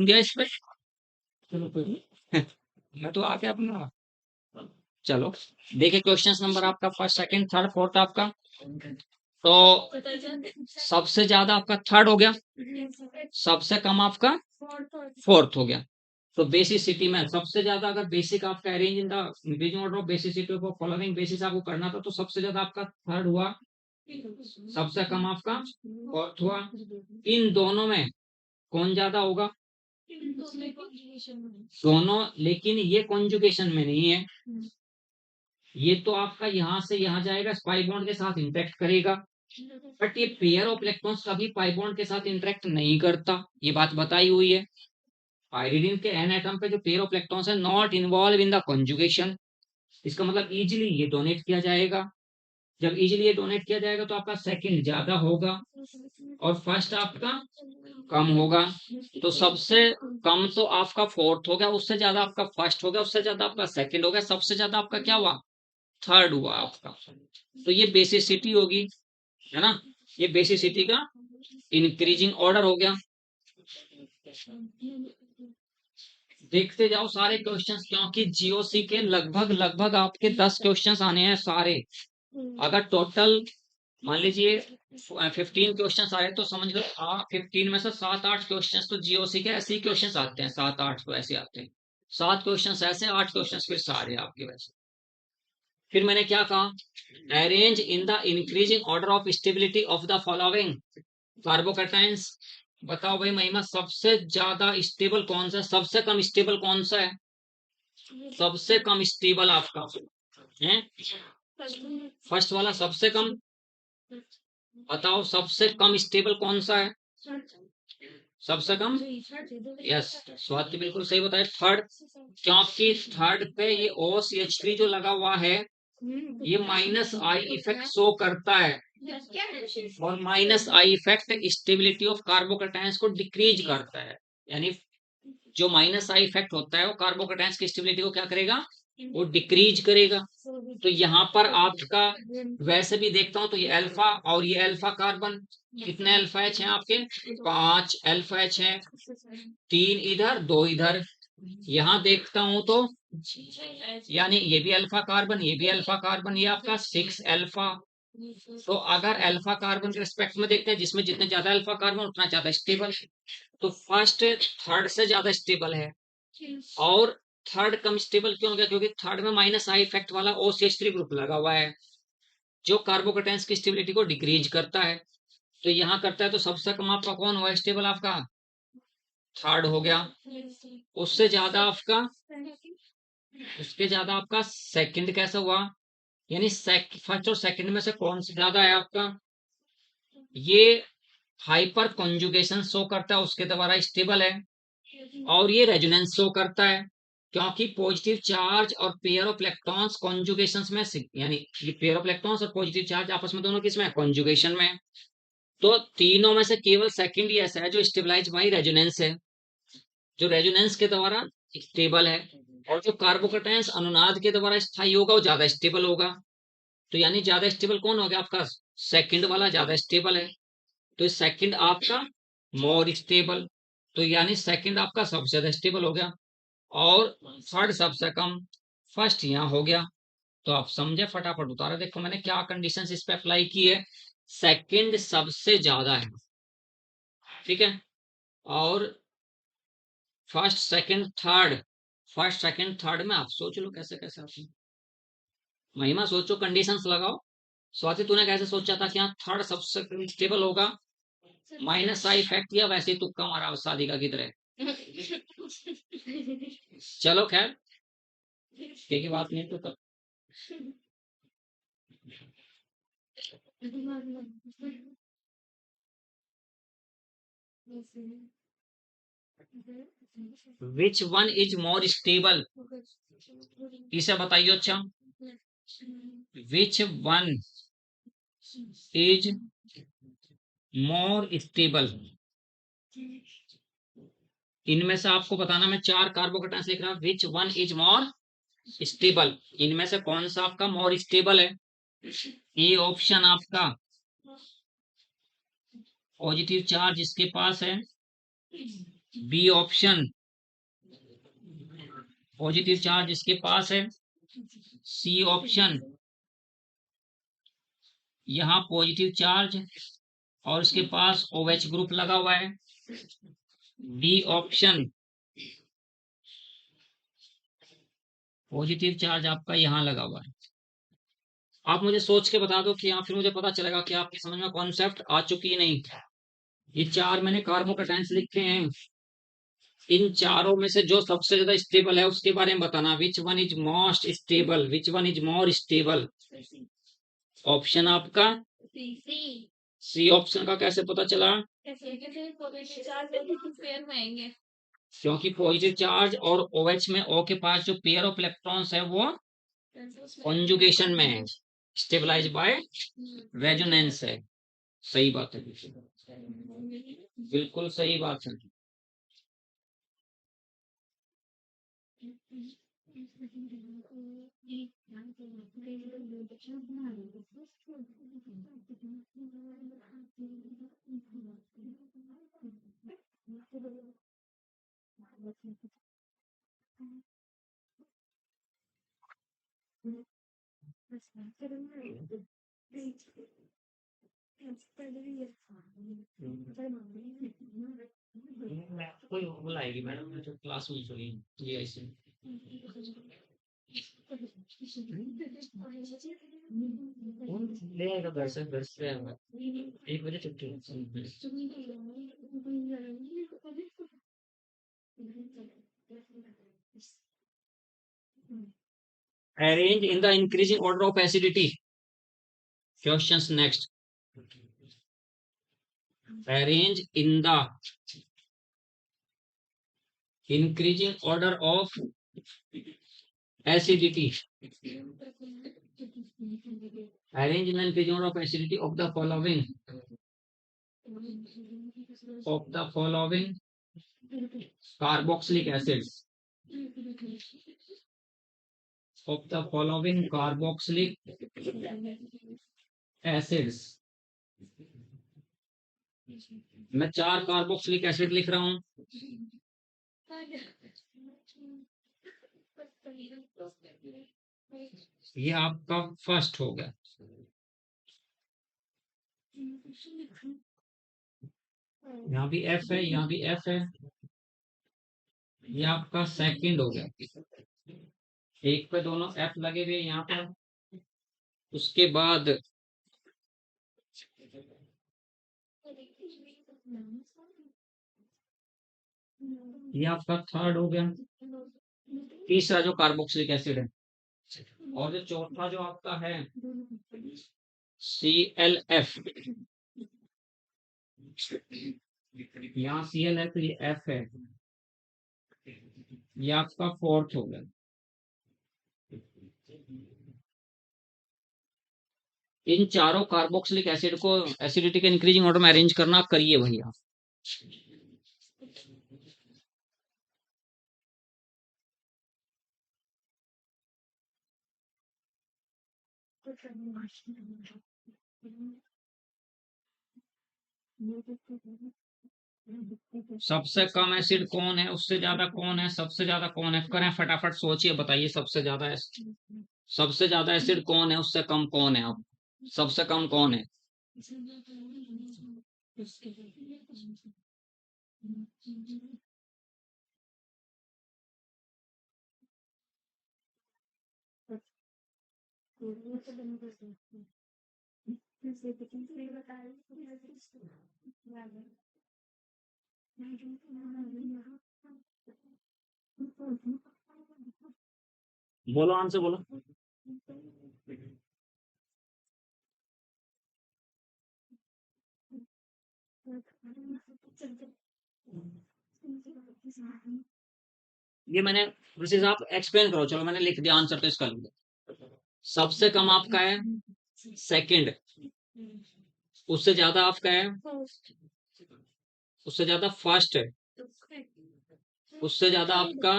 गया इस पे। चलो कोई नहीं। मैं तो आ गया अपना। चलो देखिए क्वेश्चन नंबर आपका फर्स्ट सेकंड थर्ड फोर्थ आपका। तो सबसे ज्यादा आपका थर्ड हो गया, सबसे कम आपका फोर्थ हो गया। तो बेसिसिटी में सबसे ज्यादा अगर बेसिक आपका arrange in the increasing order of basicity of following basis आपको करना था, तो सबसे ज्यादा आपका थर्ड हुआ, सबसे कम आपका फोर्थ हुआ। इन दोनों में कौन ज्यादा होगा? दोनों, लेकिन ये कॉन्जुगेशन में नहीं है। ये तो आपका यहां से यहां जाएगा, पाई बॉन्ड के साथ इंटरेक्ट करेगा, बट ये पेयर ऑफ इलेक्ट्रॉन्स कभी पाई बॉन्ड के साथ इंटरेक्ट नहीं करता, ये बात बताई हुई है। पाइरिडिन के एन एटम पे जो पेयर ऑफ इलेक्ट्रॉन्स है not involve in the conjugation, इसका मतलब इजीली ये डोनेट किया जाएगा। जब इजीली ये डोनेट किया जाएगा तो आपका सेकंड ज्यादा होगा और फर्स्ट आपका कम होगा। तो सबसे कम तो आपका फोर्थ हो गया, उससे ज्यादा आपका फर्स्ट हो गया, उससे ज्यादा आपका सेकंड हो गया, सबसे ज्यादा आपका क्या हुआ? थर्ड हुआ आपका। तो ये बेसिसिटी होगी, है ना, ये बेसिसिटी का इंक्रीजिंग ऑर्डर हो गया। देखते जाओ सारे क्वेश्चंस, क्योंकि जीओसी के लगभग लगभग आपके 10 क्वेश्चंस आने हैं सारे। अगर टोटल मान लीजिए 15 क्वेश्चंस आए तो समझ लो 15 में से 7-8 क्वेश्चंस तो जीओसी के ऐसे ही क्वेश्चंस आते हैं, 7-8 तो ऐसे आते हैं। 7 क्वेश्चंस ऐसे, 8 क्वेश्चंस फिर सारे आपके वैसे। फिर मैंने क्या कहा? Arrange in the increasing order of stability of the following carbocations. बताओ भाई महिमा, सबसे ज्यादा स्टेबल कौन सा है, सबसे कम स्टेबल कौन सा है? सबसे कम स्टेबल आपका है फर्स्ट वाला, सबसे कम। बताओ सबसे कम स्टेबल कौन सा है? सबसे कम, यस, स्वाति बिल्कुल सही बताया, थर्ड। क्योंकि थर्ड पे ये OCH3 जो लगा हुआ है ये माइनस आई इफेक्ट शो करता है, और minus I effect stability of carbocations को डिक्रीज करता है। यानी जो माइनस आई इफेक्ट होता है वो कार्बोकैटायंस की स्टेबिलिटी को क्या करेगा? वो डिक्रीज करेगा। तो यहाँ पर आपका वैसे भी देखता हूं तो ये अल्फा और ये अल्फा कार्बन, कितने अल्फा एच हैं आपके? 5 अल्फा एच हैं, 3 इधर 2 इधर। यहाँ देखता हूं तो यानी ये भी अल्फा कार्बन, ये भी अल्फा कार्बन, ये आपका 6 अल्फा। तो अगर अल्फा कार्बन के रिस्पेक्ट में देखते हैं, जिसमें जितने ज्यादा अल्फा कार्बन उतना ज्यादा स्टेबल, तो फर्स्ट थर्ड से ज्यादा स्टेबल है। और थर्ड कम स्टेबल क्यों हो गया? क्योंकि थर्ड में माइनस आई इफेक्ट वाला OCH3 ग्रुप लगा हुआ है जो कार्बोकैटायंस की स्टेबिलिटी को डिक्रीज करता है। तो यहाँ करता है, तो सबसे कम आपका कौन हुआ स्टेबल? आपका थर्ड हो गया। उससे ज्यादा आपका, उसके ज्यादा आपका सेकंड कैसा हुआ? यानी फर्स्ट और सेकंड में से कौन सा ज्यादा है आपका? ये हाइपर कॉन्जुगेशन शो करता है, उसके द्वारा स्टेबल है। और ये रेजोनेंस शो करता है, क्योंकि पॉजिटिव चार्ज और पेयर ऑफ इलेक्ट्रॉन्स कॉन्जुगेशन में, यानी ये पेयर ऑफ इलेक्ट्रॉन्स और पॉजिटिव चार्ज आपस में दोनों किसमें? कॉन्जुगेशन में। तो तीनों में से केवल सेकंड ही ऐसा है जो स्टेबलाइज बाई रेजोनेंस है, जो रेजोनेंस के द्वारा स्टेबल है। और जो कार्बोकैटायंस अनुनाद के द्वारा स्थायी होगा वो ज्यादा स्टेबल होगा। तो यानी ज्यादा स्टेबल कौन हो गया आपका? सेकंड वाला ज्यादा स्टेबल है। तो सेकंड आपका मोर स्टेबल, तो यानी सेकंड आपका सबसे ज्यादा स्टेबल हो गया, और थर्ड सबसे कम, फर्स्ट यहाँ हो गया। तो आप समझे, फटाफट उतारा। देखो मैंने क्या कंडीशन इस पे अप्लाई की है। सेकंड सबसे ज्यादा है, ठीक है, और first second third, first second third में आप सोच लो कैसे कैसे आप महिमा सोचो, कंडीशंस लगाओ। स्वाति तूने कैसे सोचा था कि यहाँ थर्ड सबसे स्टेबल होगा? माइनस आई इफेक्ट या वैसे ही तुक्का मारा शादी का किधर है? चलो खैर, की बात नहीं तो तब। Which one is more stable, इसे बताइए। अच्छा, which one is more stable, इनमें से आपको बताना। मैं 4 कार्बोकेटाइंस लिख रहा हूं, which one is more stable, इनमें से कौन सा आपका मोर स्टेबल है? ए ऑप्शन आपका पॉजिटिव चार्ज इसके पास है, बी ऑप्शन पॉजिटिव चार्ज इसके पास है। सी ऑप्शन यहाँ पॉजिटिव चार्ज और इसके पास OH ग्रुप लगा हुआ है। डी ऑप्शन पॉजिटिव चार्ज आपका यहाँ लगा हुआ है। आप मुझे सोच के बता दो कि यहाँ फिर मुझे पता चलेगा कि आपकी समझ में कॉन्सेप्ट आ चुकी है नहीं। ये चार मैंने कार्बोकेटाइंस लिखे हैं, इन चारों में से जो सबसे ज्यादा स्टेबल है उसके बारे में बताना। Which one is most stable, which one is more stable. Option आपका सी ऑप्शन का कैसे पता चला? क्योंकि पॉजिटिव चार्ज और OH में O के पास जो पेयर ऑफ इलेक्ट्रॉन्स है वो कॉन्जुगेशन में है, स्टेबलाइज बाय रेजोनेंस है। सही बात है, बिल्कुल सही बात है। कोई बुलाएगी मैडम, मैं तो क्लास में चली जी ऐसे। ले आएगा घर से आएगा, 1 बजे छुट्टी। Arrange in the increasing order of acidity. Questions next. Arrange in the increasing order of acidity. Arrange in the increasing order of acidity of the following. Of the following carboxylic acids. Of the following carboxylic acids. मैं 4 carboxylic acid लिख रहा हूं। ये आपका first हो गया। यहाँ भी F है, यहाँ भी F है, ये आपका सेकंड हो गया। एक पे दोनों F लगे हुए यहाँ पर। उसके बाद ये आपका थर्ड हो गया। तीसरा जो कार्बोक्सिलिक एसिड है, और जो चौथा जो आपका है ClF, यहाँ Cl है तो ये F है, ये आपका फोर्थ हो गया। इन चारों कार्बोक्सिलिक एसिड को एसिडिटी के इंक्रीजिंग ऑर्डर में अरेंज करना करिए भैया। सबसे कम एसिड कौन है, उससे ज्यादा कौन है, सबसे ज्यादा कौन है? करें फटाफट सोचिए, बताइए सबसे ज्यादा एसिड कौन है, उससे कम कौन है? आप सबसे कम कौन है? बोलो, आंसर बोलो। ये मैंने ऋषि साहब एक्सप्लेन करो। चलो मैंने लिख दिया आंसर तो इसका लिख दिया। सबसे कम आपका है सेकंड, उससे ज्यादा आपका है, उससे ज्यादा फर्स्ट है, उससे ज्यादा आपका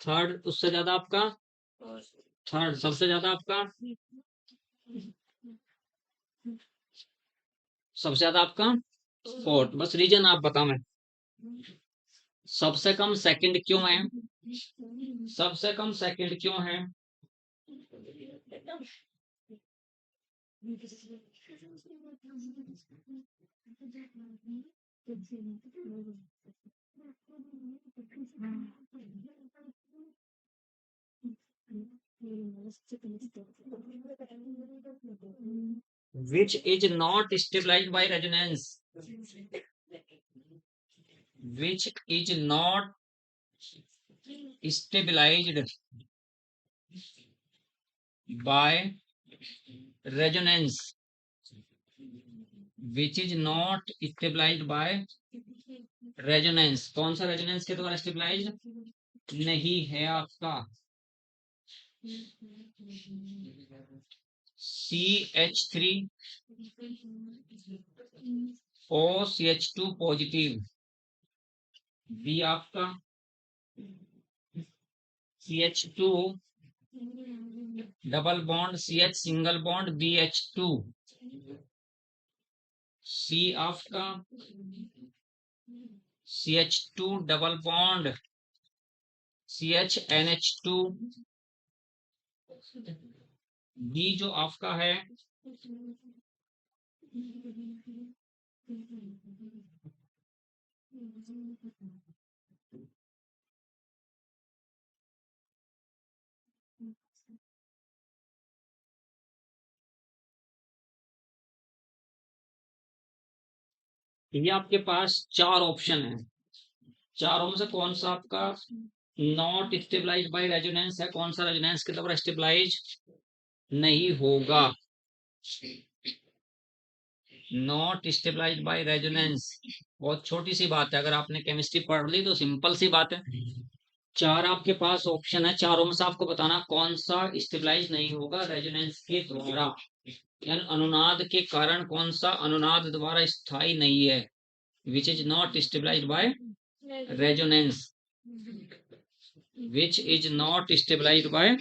थर्ड, उससे ज्यादा आपका थर्ड, सबसे ज्यादा आपका सबसे ज्यादा आपका फोर्थ। बस रीजन आप बताओ। मैं सबसे कम सेकंड क्यों है? सबसे कम सेकंड क्यों है? Which is not stabilized by resonance? Which is not stabilized by resonance? Which is not stabilized by resonance? कौन सा resonance के द्वारा stabilized नहीं है आपका? CH3 OCH2 पॉजिटिव, बी आपका CH2 double bond CH single bond BH2, सी आपका CH2 double bond CHNH2, B जो आपका है ये आपके पास चार ऑप्शन है। चारों में से कौन सा आपका नॉट स्टेबलाइज बाय रेजोनेंस है? कौन सा रेजोनेंस के द्वारा स्टेबलाइज नहीं होगा? Not stabilise by resonance. बहुत छोटी सी बात है, अगर आपने केमिस्ट्री पढ़ ली तो सिंपल सी बात है। चार आपके पास ऑप्शन है, चारों में से आपको बताना कौन सा स्टेबलाइज नहीं होगा रेजोनेंस के द्वारा, यानी अनुनाद के कारण कौन सा अनुनाद द्वारा स्थायी नहीं है। Which is not stabilise by resonance, which is not stabilise by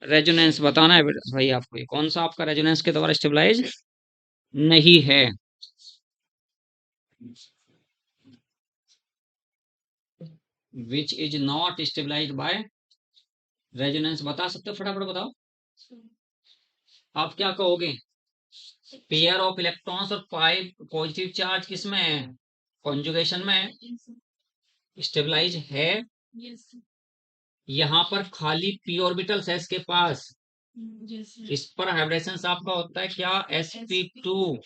resonance बताना है भाई आपको, ये कौन सा आपका रेजोनेंस के द्वारा स्टेबलाइज नहीं है। Which is not stabilise by resonance बता सकते हो? फटाफट बताओ। आप क्या कहोगे? पेयर ऑफ इलेक्ट्रॉन्स और पाई पॉजिटिव चार्ज किसमें है? कॉन्जुगेशन में स्टेबलाइज है। यहाँ पर खाली पी ऑर्बिटल्स है इसके पास, इस पर हाइब्रेशन आपका होता है क्या? sp2।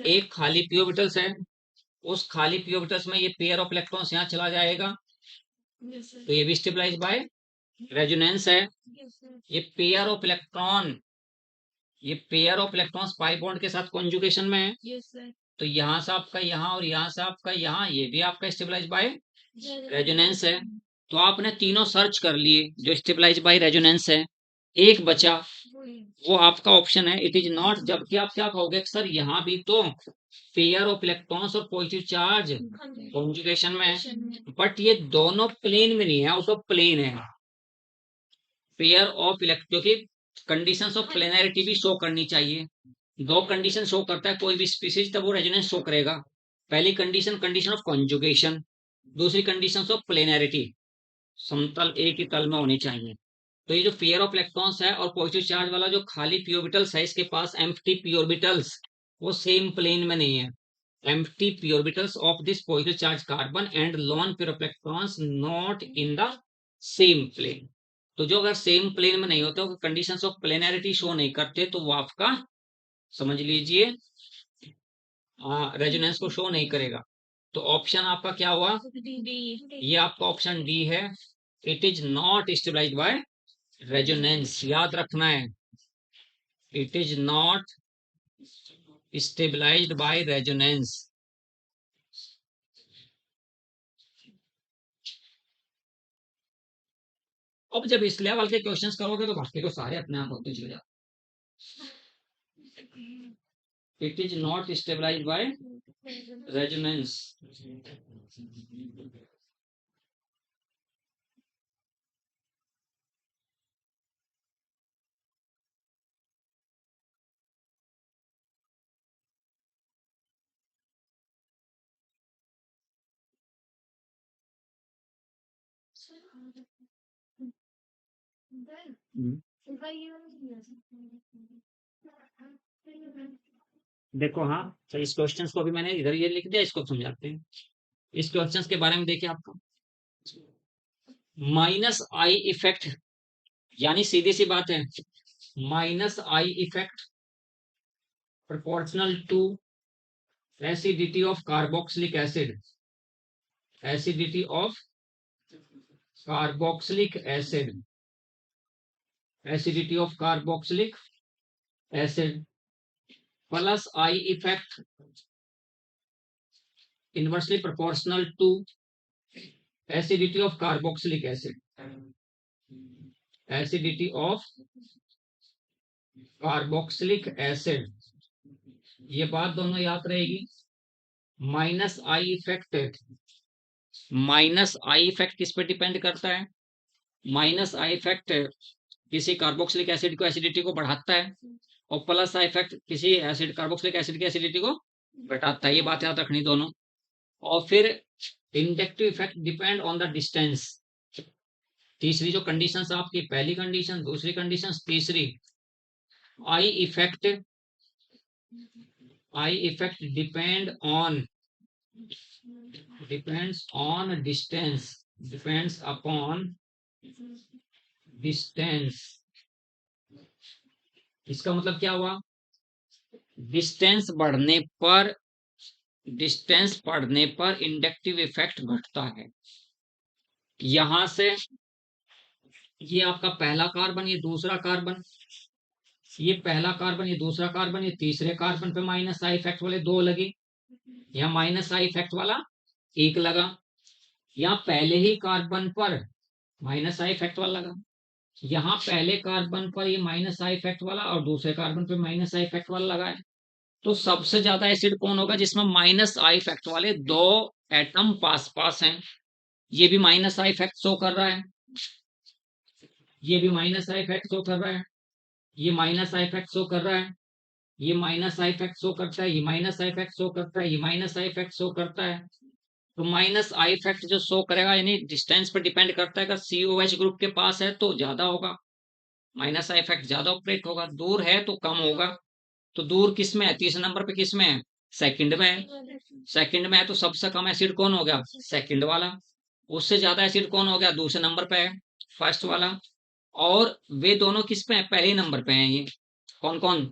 एक खाली पी ऑर्बिटल्स है, उस खाली पी ऑर्बिटल्स में ये पेयर ऑफ इलेक्ट्रॉन्स यहाँ चला जाएगा, तो ये भी स्टेबलाइज बाय रेजोनेंस है। ये पेयर ऑफ इलेक्ट्रॉन, ये pair of electrons pi bond के साथ कॉन्जुगेशन में है, तो यहाँ से आपका यहाँ और यहाँ से आपका यहाँ, ये भी आपका स्टेबलाइज बाय रेजोनेंस है। तो आपने तीनों सर्च कर लिए जो स्टेबलाइज बाय रेजोनेंस है, एक बचा, वो आपका ऑप्शन है इट इज नॉट। जबकि आप क्या कहोगे सर, यहाँ भी तो पेयर ऑफ इलेक्ट्रॉन्स और पॉजिटिव चार्ज कॉन्जुगेशन में है, बट ये दोनों प्लेन में नहीं है, आउट ऑफ प्लेन है। पेयर ऑफ इलेक्ट्रॉन, क्योंकि कंडीशंस ऑफ प्लेनैरिटी भी शो करनी चाहिए। दो कंडीशन शो करता है कोई भी स्पीसीज, तब वो रेजोनेंस शो करेगा। पहली कंडीशन, कंडीशन ऑफ कॉन्जुगेशन, दूसरी कंडीशन ऑफ प्लेनैरिटी, समतल एक ही तल में होनी चाहिए। तो ये जो पेयर ऑफ इलेक्ट्रॉन्स है और पॉजिटिव चार्ज वाला जो खाली पी ऑर्बिटल्स है, इसके पास एम्प्टी पी ऑर्बिटल्स, वो सेम प्लेन में नहीं है। Empty P orbitals of this positive charge carbon and lone pair of electrons not in the same plane. तो जो अगर सेम प्लेन में नहीं होते, कंडीशंस ऑफ प्लेनैरिटी शो नहीं करते, तो वो आपका समझ लीजिए रेजोनेंस को शो नहीं करेगा। तो ऑप्शन आपका क्या हुआ? ये आपका ऑप्शन डी है, it is not stabilise by resonance. याद रखना है, it is not stabilised by resonance. अब जब इस लेवल के क्वेश्चंस करोगे तो बाकी तो सारे अपने आप होते चले जाते। It is not stabilised by resonance. देखो, हाँ, तो इस क्वेश्चन को भी मैंने इधर ये लिख दिया, इसको समझाते हैं। इस क्वेश्चन के बारे में देखिए आपको माइनस आई इफेक्ट, यानी सीधी सी बात है, minus I effect proportional to acidity of carboxylic acid, acidity of carboxylic acid, acidity of carboxylic acid plus I effect inversely proportional to acidity of carboxylic acid, acidity of carboxylic acid. ये बात दोनों याद रहेगी। Minus I effect, minus I effect किस पे depend करता है? Minus I effect किसी कार्बोक्सिलिक एसिड को एसिडिटी को बढ़ाता है, और प्लस आई इफेक्ट किसी एसिड कार्बोक्सिलिक एसिड की एसिडिटी को घटाता है। ये बात याद रखनी दोनों। और फिर inductive effect depend on the distance. तीसरी जो कंडीशंस आपकी, पहली कंडीशन, दूसरी कंडीशन, तीसरी, I effect depend on, depends on distance, depends upon distance. इसका मतलब क्या हुआ? डिस्टेंस बढ़ने पर, डिस्टेंस बढ़ने पर इंडक्टिव इफेक्ट घटता है। यहां से ये आपका पहला कार्बन, ये दूसरा कार्बन, ये पहला कार्बन, ये दूसरा कार्बन, ये तीसरे कार्बन पे माइनस आई इफेक्ट वाले 2 लगे, यहाँ माइनस आई इफेक्ट वाला 1 लगा, यहाँ पहले ही कार्बन पर माइनस आई इफेक्ट वाला लगा, यहाँ पहले कार्बन पर ये माइनस आई इफेक्ट वाला और दूसरे कार्बन पर माइनस आई इफेक्ट वाला लगा है। तो सबसे ज्यादा एसिड कौन होगा? जिसमें माइनस आई इफेक्ट वाले 2 एटम पास पास हैं। ये भी माइनस आई इफेक्ट शो कर रहा है, ये भी माइनस आई इफेक्ट शो कर रहा है, ये माइनस आई इफेक्ट शो कर रहा है, ये माइनस आई इफेक्ट शो करता है, ये माइनस आई इफेक्ट शो करता है, ये माइनस आई इफेक्ट शो करता है। तो माइनस आई इफेक्ट जो शो करेगा, यानी डिस्टेंस पर डिपेंड करता है। अगर COH ग्रुप के पास है तो ज्यादा होगा, माइनस आई इफेक्ट ज्यादा ऑपरेट होगा, दूर है तो कम होगा। तो दूर किस में है? तीसरे नंबर पे किस में है? सेकंड में है। सेकंड में है तो सबसे कम एसिड कौन हो गया? सेकंड वाला। उससे ज्यादा एसिड कौन हो गया? दूसरे नंबर पे है, फर्स्ट वाला। और वे दोनों किस पे है? पहले नंबर पे हैं। ये कौन कौन?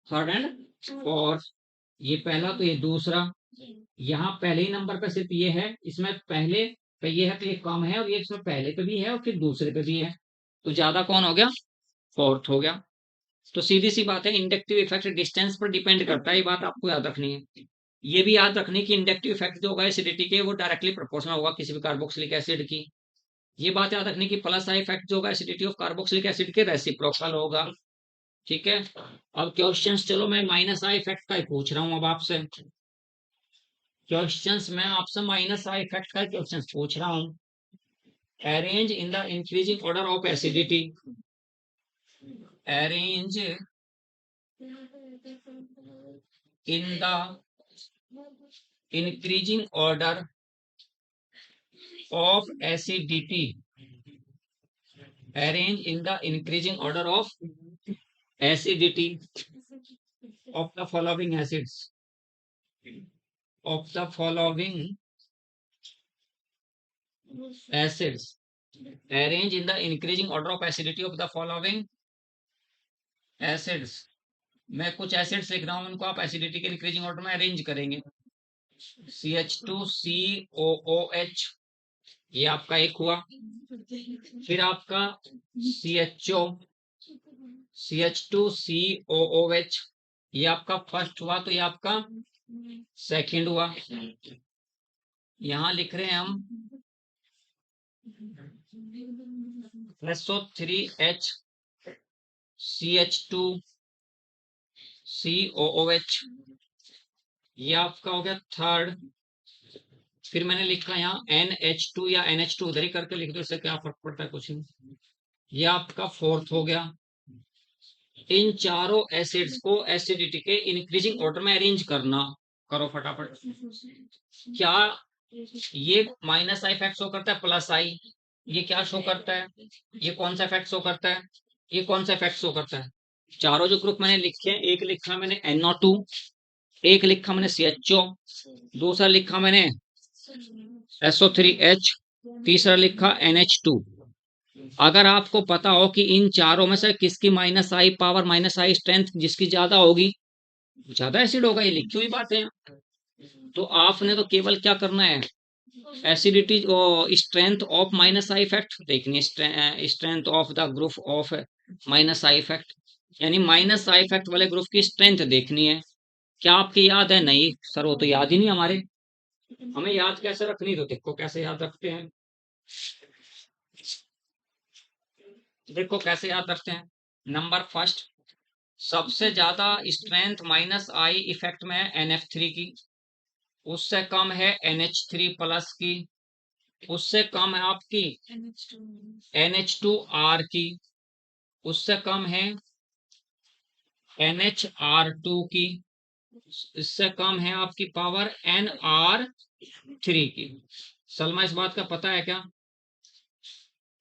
Third and fourth. ये पहला तो ये दूसरा। यहाँ पहले ही नंबर पे सिर्फ ये है, इसमें पहले पे ये है तो ये कम है, और ये इसमें पहले पे भी है और फिर दूसरे पे भी है, तो ज्यादा कौन हो गया? फोर्थ हो गया। तो सीधी सी बात है, इंडक्टिव इफेक्ट डिस्टेंस पर डिपेंड करता है। ये बात आपको याद रखनी है। ये भी याद रखनी कि इंडक्टिव इफेक्ट जो होगा एसिडिटी के, वो डायरेक्टली प्रोपोर्शनल होगा किसी भी कार्बोक्सिलिक एसिड की। ये बात याद रखनी कि प्लस आई इफेक्ट जो होगा एसिडिटी ऑफ कार्बोक्सिलिक एसिड के रेसिप्रोकल होगा। ठीक है। अब क्वेश्चंस, चलो मैं माइनस आई इफेक्ट का ही पूछ रहा हूं अब आपसे। क्वेश्चंस मैं आपसे माइनस आई इफेक्ट का क्वेश्चन पूछ रहा हूं। Arrange in the increasing order of acidity, arrange in the increasing order of acidity, arrange in the increasing order of acidity of the following acids, of the following acids, arrange in the increasing order of acidity of the following acids। मैं कुछ acids लिख रहा हूं, उनको आप acidity के increasing order में arrange करेंगे। CH2COOH, ये आपका एक हुआ। फिर आपका CHO, CH2COOH, ये आपका फर्स्ट हुआ, तो ये आपका सेकंड हुआ। यहां लिख रहे हैं हम SO3H, CH2COOH, ये आपका हो गया थर्ड। फिर मैंने लिखा यहाँ NH2 या NH2, उधर ही करके लिख दो, इससे क्या फर्क पड़ता है? कुछ नहीं। ये आपका फोर्थ हो गया। इन चारों एसिड्स को एसिडिटी के इंक्रीजिंग ऑर्डर में अरेंज करना, करो फटाफट। क्या ये माइनस आई इफेक्ट शो करता है? प्लस आई। ये क्या शो करता है, ये कौन सा इफेक्ट शो करता है, ये कौन सा इफेक्ट शो करता है। चारों जो ग्रुप मैंने लिखे हैं, एक लिखा मैंने NO2, एक लिखा मैंने CHO, दूसरा लिखा मैंने SO3H, तीसरा लिखा NH2। अगर आपको पता हो कि इन चारों में से किसकी माइनस आई पावर, माइनस आई स्ट्रेंथ जिसकी ज्यादा होगी, ज्यादा एसिड होगा, ये लिखी हुई बात है। तो आपने तो केवल क्या करना है, एसिडिटी और strength of minus I effect देखनी है, strength of the group of minus I effect, यानी माइनस आई इफेक्ट वाले ग्रुप की स्ट्रेंथ देखनी है। क्या आपकी याद है? नहीं सर, वो तो याद ही नहीं हमारे। हमें याद कैसे रखनी, तो देखो कैसे याद रखते हैं, देखो कैसे याद रखते हैं। नंबर फर्स्ट, सबसे ज्यादा स्ट्रेंथ माइनस आई इफेक्ट में है NF3 की, उससे कम है NH3 प्लस की, उससे कम है आपकी NH2R की, उससे कम है NHR2 की, इससे कम है आपकी पावर NR3 की। सलमा इस बात का पता है क्या?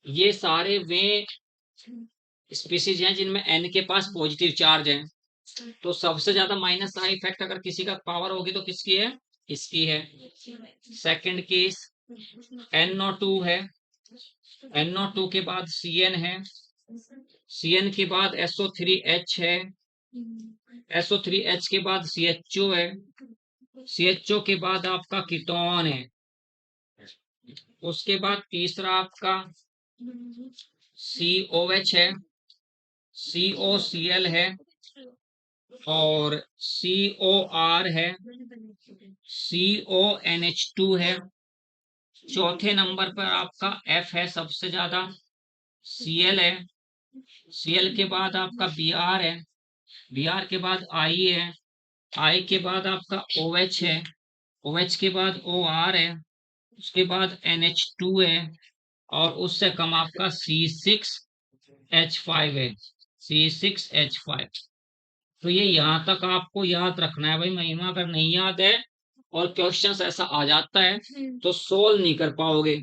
ये सारे वे स्पीसीज हैं जिनमें N के पास पॉजिटिव चार्ज है। तो सबसे ज्यादा माइनस आई इफेक्ट अगर किसी का पावर होगी तो किसकी है? इसकी है। सेकंड केस NO2 है, NO2 के बाद CN है, CN के बाद SO3H है, SO3H के बाद CHO है, CHO के बाद आपका कीटोन है, उसके बाद तीसरा आपका COH है, COCl है, और COR है, CONH2 है। चौथे नंबर पर आपका F है सबसे ज्यादा, Cl है, Cl के बाद आपका Br है, Br के बाद I है, I के बाद आपका OH है, OH के बाद OR है, उसके बाद NH2 है, और उससे कम आपका C6H5 है, C6H5। तो ये यहां तक आपको याद रखना है भाई महिमा। अगर नहीं याद है और क्वेश्चंस ऐसा आ जाता है तो सोल्व नहीं कर पाओगे।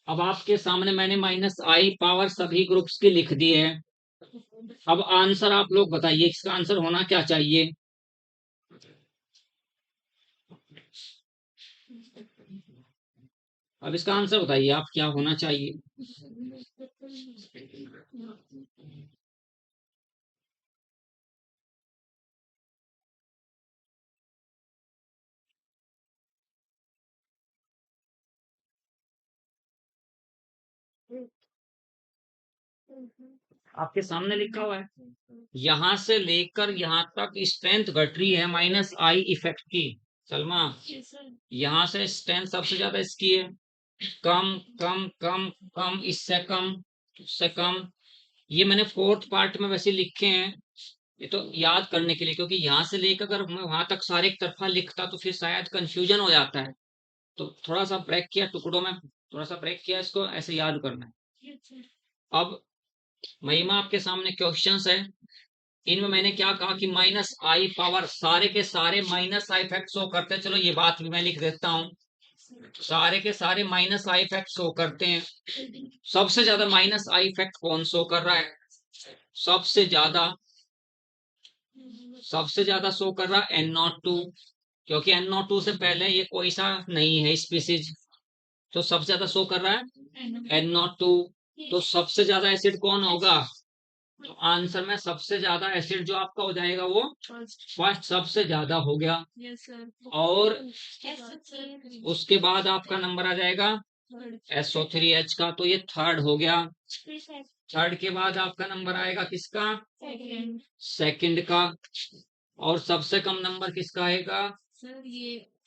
अब आपके सामने मैंने माइनस आई पावर सभी ग्रुप्स की लिख दी है। अब आंसर आप लोग बताइए, इसका आंसर होना क्या चाहिए। अब इसका आंसर बताइए आप, क्या होना चाहिए। आपके सामने लिखा हुआ है, यहां से लेकर यहां तक स्ट्रेंथ घट रही है माइनस आई इफेक्ट की। सलमा, यहां से स्ट्रेंथ सबसे ज्यादा इसकी है, कम कम कम कम, इससे कम, उससे कम। ये मैंने फोर्थ पार्ट में वैसे लिखे हैं, ये तो याद करने के लिए, क्योंकि यहाँ से लेकर अगर मैं वहां तक सारे एक तरफा लिखता तो फिर शायद कंफ्यूजन हो जाता है। तो थोड़ा सा ब्रेक किया टुकड़ों में, थोड़ा सा ब्रेक किया, इसको ऐसे याद करना है। अब महिमा आपके सामने क्वेश्चंस है, इनमें मैंने क्या कहा कि माइनस आई पावर सारे के सारे माइनस आई इफेक्ट शो करते हैं। चलो ये बात भी मैं लिख देता हूँ, सारे के सारे माइनस आई इफेक्ट शो करते हैं। सबसे ज्यादा माइनस आई इफेक्ट कौन शो कर रहा है? सबसे ज्यादा, सबसे ज्यादा शो कर रहा है NO2, क्योंकि NO2 से पहले ये कोई सा नहीं है स्पीसीज, तो सबसे ज्यादा शो कर रहा है NO2। तो सबसे ज्यादा एसिड कौन होगा? तो आंसर में सबसे ज्यादा एसिड जो आपका हो जाएगा वो फर्स्ट सबसे ज्यादा हो गया। और उसके बाद आपका नंबर आ जाएगा SO3H का, तो ये थर्ड हो गया। थर्ड के बाद आपका नंबर आएगा किसका? सेकंड का। और सबसे कम नंबर किसका आएगा?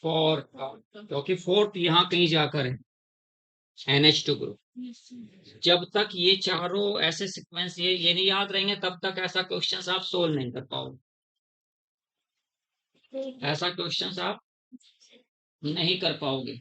फोर्थ का, क्योंकि फोर्थ यहाँ कहीं जाकर है, NH2 ग्रुप। जब तक ये चारों ऐसे सीक्वेंस ये नहीं याद रहेंगे तब तक ऐसा क्वेश्चन आप सोल्व नहीं कर पाओगे, ऐसा क्वेश्चन आप नहीं कर पाओगे।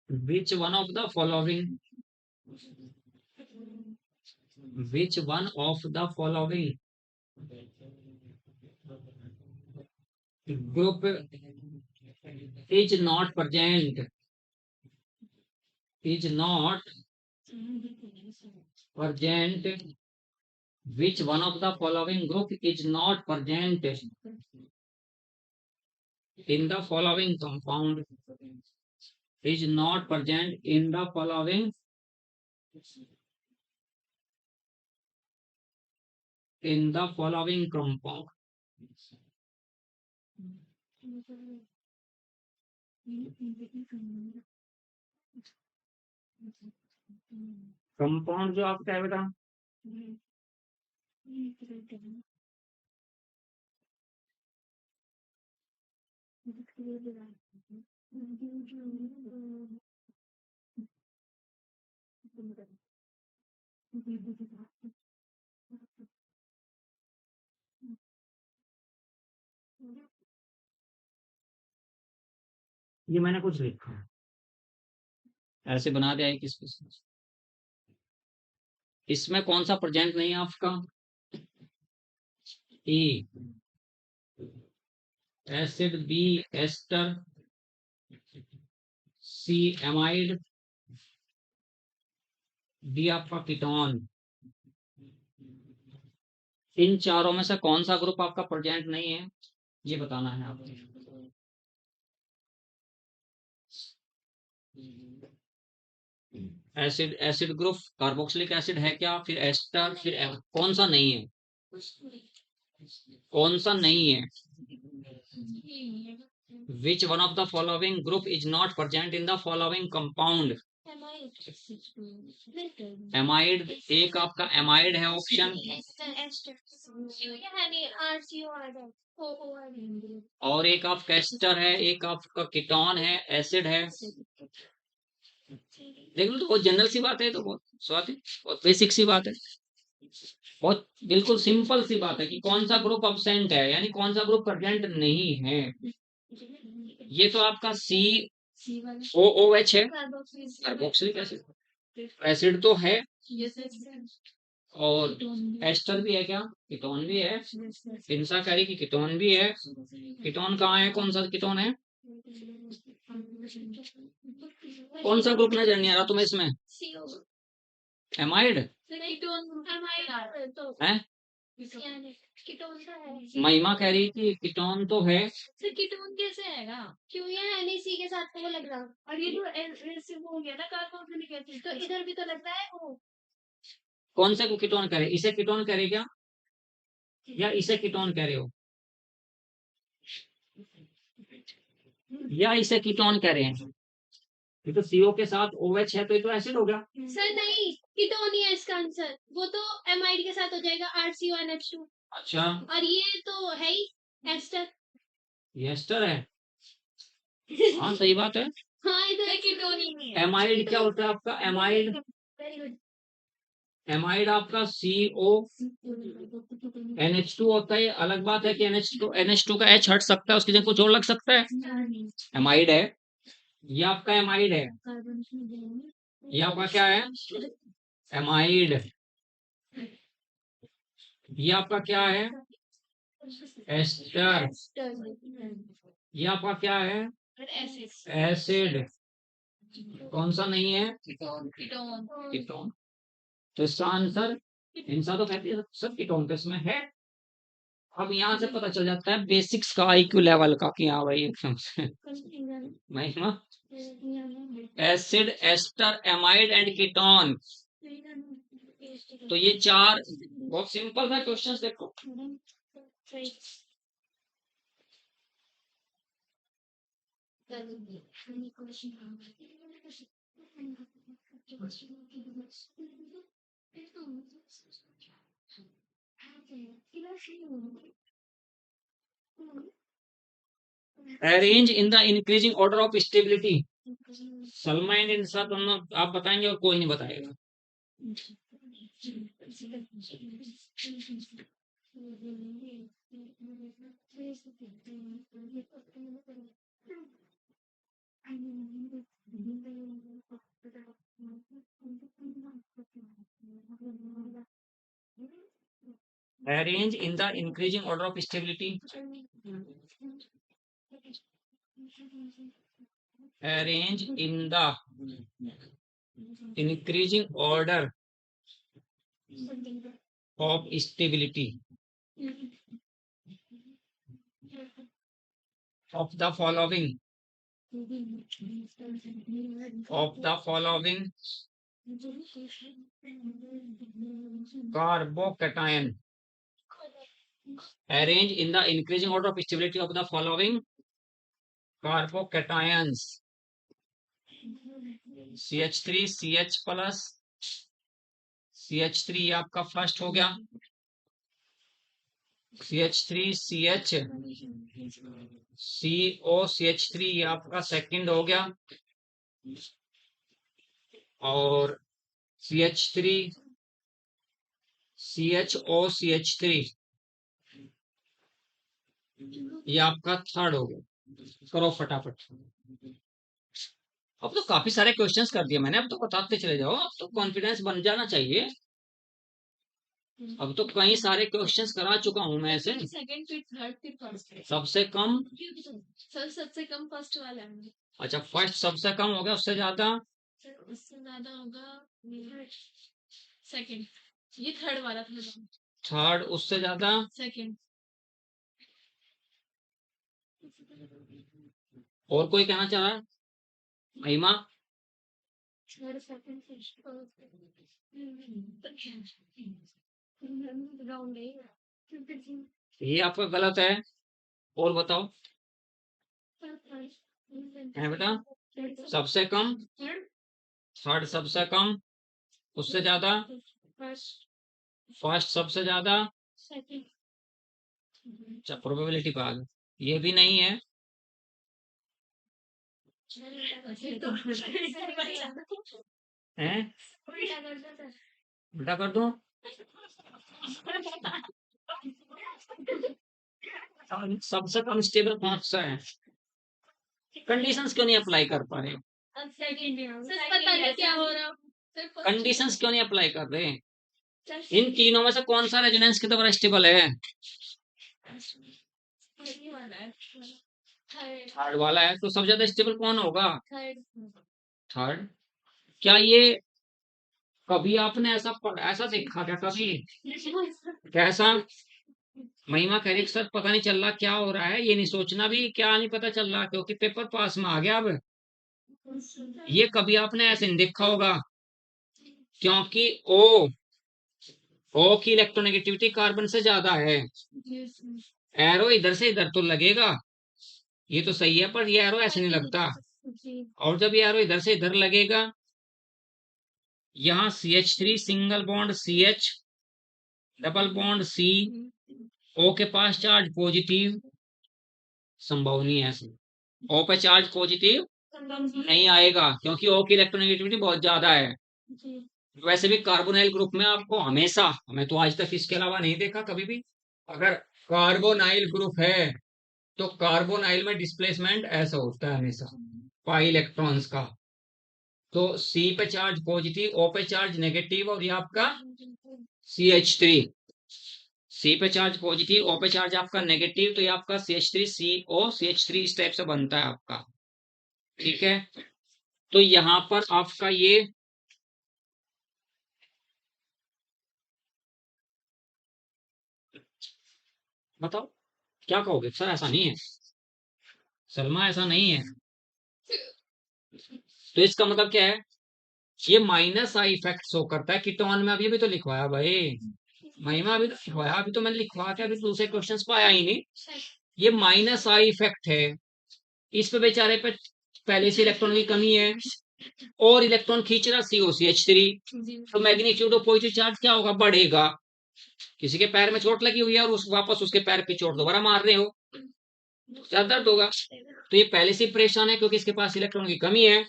Which one of the following? Which one of the following group is not present? Is not present. Which one of the following group is not present in the following compound? Is not present in the following compound. Compound जो आपका है बेटा, ये मैंने कुछ लिखा है, ऐसे बना दिया है किस इसमें कौन सा प्रेजेंट नहीं है आपका? ए एसिड, बी एस्टर, सी एमाइड, डी आपका कीटोन। इन चारों में से कौन सा ग्रुप आपका प्रेजेंट नहीं है, ये बताना है आपको। Acid, acid group carboxylic acid है क्या, फिर एस्टर, फिर कौन सा नहीं है? कौन सा नहीं है? Which one of the following group is not present in the following compound? Amide, एक आपका एमाइड है ऑप्शन, और एक आपका एस्टर है, एक आपका कीटोन है, एसिड है। देख लो, तो बहुत जनरल सी बात है, तो बहुत बेसिक सी बात है, बहुत बिल्कुल सिंपल सी बात है कि कौन सा ग्रुप अब्सेंट है, यानी कौन सा ग्रुप प्रेजेंट नहीं है। ये तो आपका COOH है, कार्बोक्सिलिक एसिड। एसिड तो है, और एस्टर भी है क्या, कीटोन भी है, इंसा कह रही कि कीटोन भी है। कीटोन कहाँ है, कौन सा कीटोन है? कौन सा ग्रुप नजर नहीं आ रहा तुम्हें इसमें? एमाइड है। महिमा कह रही थी कीटोन तो है। सर कीटोन कैसे आएगा, क्यों ये NaC के साथ तो लग रहा, और ये तो हो गया ना कार्बोक्सिलिक एसिड, तो इधर भी तो लग रहा है वो। कौन से को कीटोन करे, इसे कीटोन करे क्या, या इसे कीटोन कह रहे हो, या इसे कीटोन कह रहे हैं? ये तो CO के साथ OH है, तो ये तो एसिड हो गया। सर नहीं, कीटोन ही है इसका आंसर, वो तो एमाइड के साथ हो जाएगा RCONH2। अच्छा, और ये तो है ही एस्टर। ये एस्टर है, हाँ सही बात है। हाँ इधर कीटोन ही नहीं है। एमाइड क्या होता है आपका, एमाइड, वेरी गुड, एमाइड आपका CONH2 होता है। अलग बात है कि NH2 का H हट सकता है, उसकी जगह कुछ और लग सकता है, एमाइड है। ये आपका एमाइड है, ये आपका क्या है, एमाइड। ये आपका क्या है, एस्टर। ये आपका क्या है, एसिड। कौन सा नहीं है, कीटोन। तो इसका आंसर, इंसा तो कहती है सब कीटोन तो इसमें है। अब यहाँ से पता चल जाता है बेसिक्स का, IQ लेवल का, कि हाँ भाई एकदम से महिमा। Acid, ester, amide and ketone, तो ये चार बहुत सिंपल था क्वेश्चंस। देखो arrange in the increasing order of stability. Salma and Insa दोनों आप बताएंगे और कोई नहीं बताएगा। Arrange in the increasing order of stability. Arrange in the increasing order of stability of the following carbocation. Arrange in the increasing order of stability of the following carbocations. CH3 CH plus CH3 आपका first हो गया, CH3 CH CO CH3 आपका second हो गया, और CH3 CHO CH3 ये आपका third हो गया। करो फटाफट। अब तो काफी सारे क्वेश्चंस कर दिए मैंने, अब तो बताते चले जाओ, अब तो कॉन्फिडेंस बन जाना चाहिए। अब तो कई सारे क्वेश्चंस करा चुका हूं मैं ऐसे। सेकंड फिर थर्ड फिर फर्स्ट। सबसे कम सर सबसे कम फर्स्ट वाला है। अच्छा, फर्स्ट सबसे कम हो गया, उससे ज्यादा उससे ज्यादा होगा सेकंड, ये थर्ड वाला था। थर्ड उससे ज्यादा सेकंड। और कोई कहना चाह रहा है? महिमा थर्ड सेकंड राउंड ये आपका गलत है, और बताओ है बेटा। सबसे कम थर्ड सबसे कम, उससे ज्यादा फर्स्ट सबसे ज्यादा, अच्छा प्रोबेबिलिटी भाग ये भी नहीं है। हैं उल्टा कर दूं? सबसे कम स्टेबल कौन सा है? कंडीशंस क्यों नहीं अप्लाई कर पा रहे? पता नहीं क्या हो रहा, कंडीशंस क्यों नहीं अप्लाई कर रहे? इन तीनों में से कौन सा रेजोनेंस कितना बड़ा स्टेबल है? थर्ड वाला है, तो सबसे ज्यादा स्टेबल कौन होगा? थर्ड। क्या ये कभी आपने ऐसा देखा क्या कभी? कैसा? महिमा कह रही सर पता नहीं चल रहा क्या हो रहा है, ये नहीं सोचना भी क्या नहीं पता चल रहा, क्योंकि पेपर पास में आ गया। अब ये कभी आपने ऐसे नहीं देखा होगा, क्योंकि ओ की इलेक्ट्रोनेगेटिविटी कार्बन से ज्यादा है। एरो इधर से इधर तो लगेगा, ये तो सही है, पर ये एरो ऐसे नहीं लगता। और जब ये एरो इधर से इधर लगेगा, यहाँ CH3 single bond CH double bond C, O के पास चार्ज पॉजिटिव, संभव नहीं है। O पे चार्ज पॉजिटिव नहीं आएगा, क्योंकि O की इलेक्ट्रोनेगेटिविटी बहुत ज्यादा है। वैसे भी कार्बोनाइल ग्रुप में आपको हमेशा, हमें तो आज तक इसके अलावा नहीं देखा कभी भी, अगर कार्बोनाइल ग्रुप है तो कार्बोनाइल में डिस्प्लेसमेंट ऐसा होता है हमेशा पाई इलेक्ट्रॉन्स का। तो C पे चार्ज पॉजिटिव, O पे चार्ज नेगेटिव, और ये आपका CH3, C पे चार्ज पॉजिटिव, O पे चार्ज आपका नेगेटिव, तो ये आपका CH3CO CH3 इस टाइप से बनता है आपका। ठीक है, तो यहां पर आपका ये बताओ क्या कहोगे? सर ऐसा नहीं है, सलमा ऐसा नहीं है, तो इसका मतलब क्या है? ये माइनस आई इफेक्ट शो करता है कीटोन में। अभी तो लिखवाया भाई महिमा, अभी तो लिखवाया, अभी तो मैंने लिखवा के अभी दूसरे क्वेश्चंस पे आया ही नहीं। ये माइनस आई इफेक्ट है, इस पे बेचारे पे पहले से इलेक्ट्रॉन की कमी है, और इलेक्ट्रॉन खींच रहा COCH3, तो मैग्नीट्यूड ऑफ पॉजिटिव चार्ज क्या होगा? बढ़ेगा। किसी के पैर में चोट लगी हुई है और वापस उसके पैर पे चोट दोबारा मार रहे हो, ज्यादा दर्द होगा। तो ये पहले से परेशान है क्योंकि इसके पास इलेक्ट्रॉन की कमी है,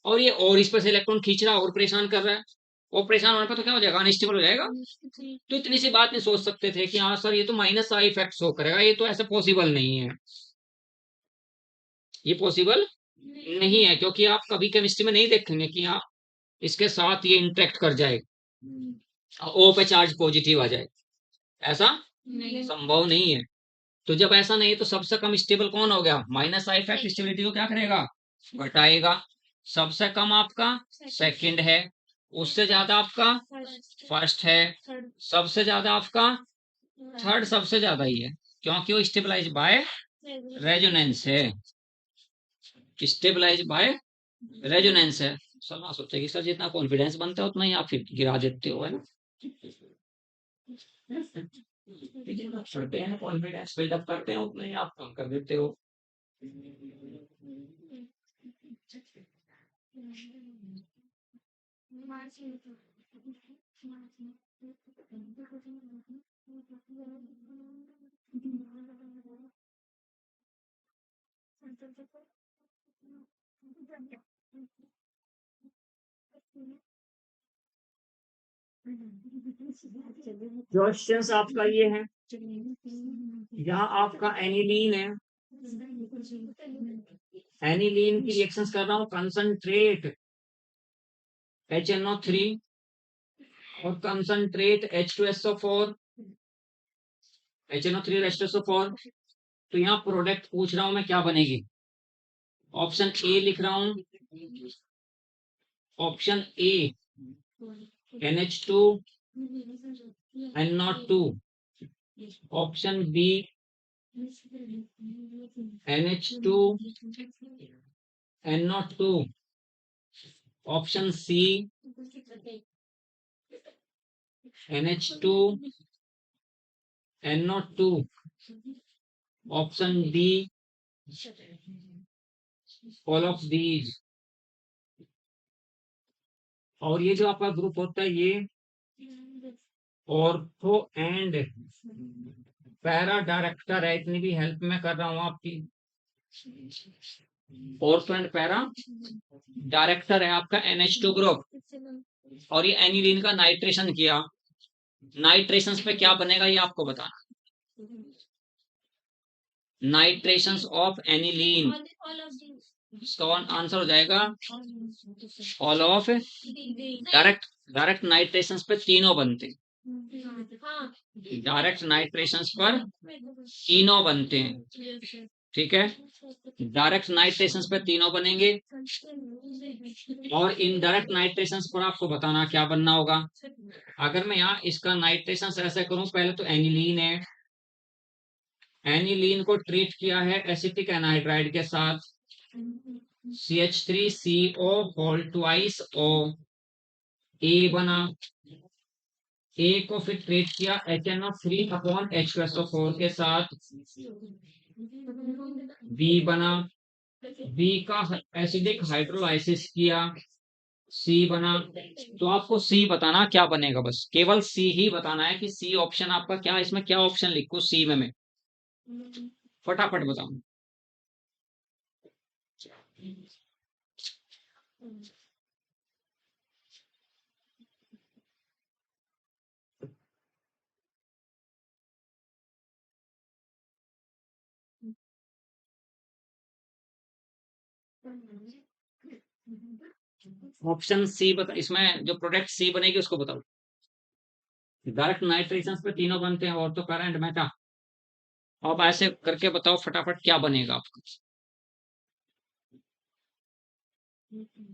और ये और इस पर से इलेक्ट्रॉन खींच रहा है और परेशान कर रहा है, और परेशान होने पर तो क्या हो जाएगा? अनस्टेबल हो जाएगा। तो इतनी सी बात नहीं सोच सकते थे कि हाँ सर ये तो माइनस आई इफेक्ट शो करेगा, ये तो ऐसा पॉसिबल नहीं है, ये पॉसिबल नहीं है, क्योंकि आप कभी केमिस्ट्री में नहीं देखेंगे कि आप इसके साथ ये इंटरेक्ट कर जाए, ओ पे चार्ज पॉजिटिव आ जाए, ऐसा नहीं संभव नहीं है। तो जब ऐसा नहीं है तो सबसे कम स्टेबल कौन हो गया, माइनस आई इफेक्ट स्टेबिलिटी को क्या करेगा, घटाएगा। सबसे कम आपका सेकंड है, उससे ज्यादा आपका फर्स्ट है, सबसे ज्यादा आपका थर्ड सबसे ज्यादा ही है, क्योंकि वो स्टेबलाइज बाय रेजोनेंस है, स्टेबलाइज बाय रेजोनेंस है। सलाह सोचेगी सर जितना कॉन्फिडेंस बनता है उतना ही आप फिर गिरा देते हो, है ना। जितना पढ़ते हैं कॉन्फिडेंस बिल्डअप करते हैं उतना ही आप कम कर देते हो। क्वेश्चंस आपका ये है, यहाँ आपका एनिलीन है, एनिलीन की रिएक्शंस कर रहा हूँ, कंसंट्रेट HNO3 और कंसंट्रेट H2SO4, HNO3 और H2SO4। तो यहाँ प्रोडक्ट पूछ रहा हूं मैं, क्या बनेगी। ऑप्शन ए लिख रहा हूं, option A NH2 NO2, option B NH2 NO2, option C NH2 NO2, option D all of these. और ये जो आपका ग्रुप होता है ये ऑर्थो एंड पैरा डायरेक्टर है, इतनी भी हेल्प मैं कर रहा हूं आपकी। ऑर्थो एंड पैरा डायरेक्टर है आपका NH2 ग्रुप, और ये एनिलीन का नाइट्रेशन किया, नाइट्रेशन पे क्या बनेगा ये आपको बताना। नाइट्रेशन ऑफ एनिलीन, इसका आंसर हो जाएगा all of. Direct direct nitration पे तीनों बनते हैं, डायरेक्ट नाइट्रेशन पर तीनों बनते हैं, ठीक है। डायरेक्ट नाइट्रेशन पे तीनों बनेंगे, और इनडायरेक्ट नाइट्रेशन पर आपको बताना क्या बनना होगा। अगर मैं यहाँ इसका नाइट्रेशन ऐसे करूं, पहले तो एनिलीन है, एनिलीन को ट्रीट किया है एसिटिक एनहाइड्राइड के साथ, CH3CO होल ट्वाइस O, ए बना, ए को फिर ट्रीट किया HNO3/H2SO4 के साथ, बी बना, बी का एसिडिक हाइड्रोलाइसिस किया, सी बना। तो आपको सी बताना क्या बनेगा, बस केवल सी ही बताना है कि सी ऑप्शन आपका क्या, इसमें क्या ऑप्शन लिखूं सी में मैं, फटाफट बताऊं। ऑप्शन सी बता, इसमें जो प्रोडक्ट सी बनेगी उसको बताओ। डायरेक्ट नाइट्रेशन पे तीनों बनते हैं, और तो करंट मेटा। अब ऐसे करके बताओ फटाफट क्या बनेगा आपका।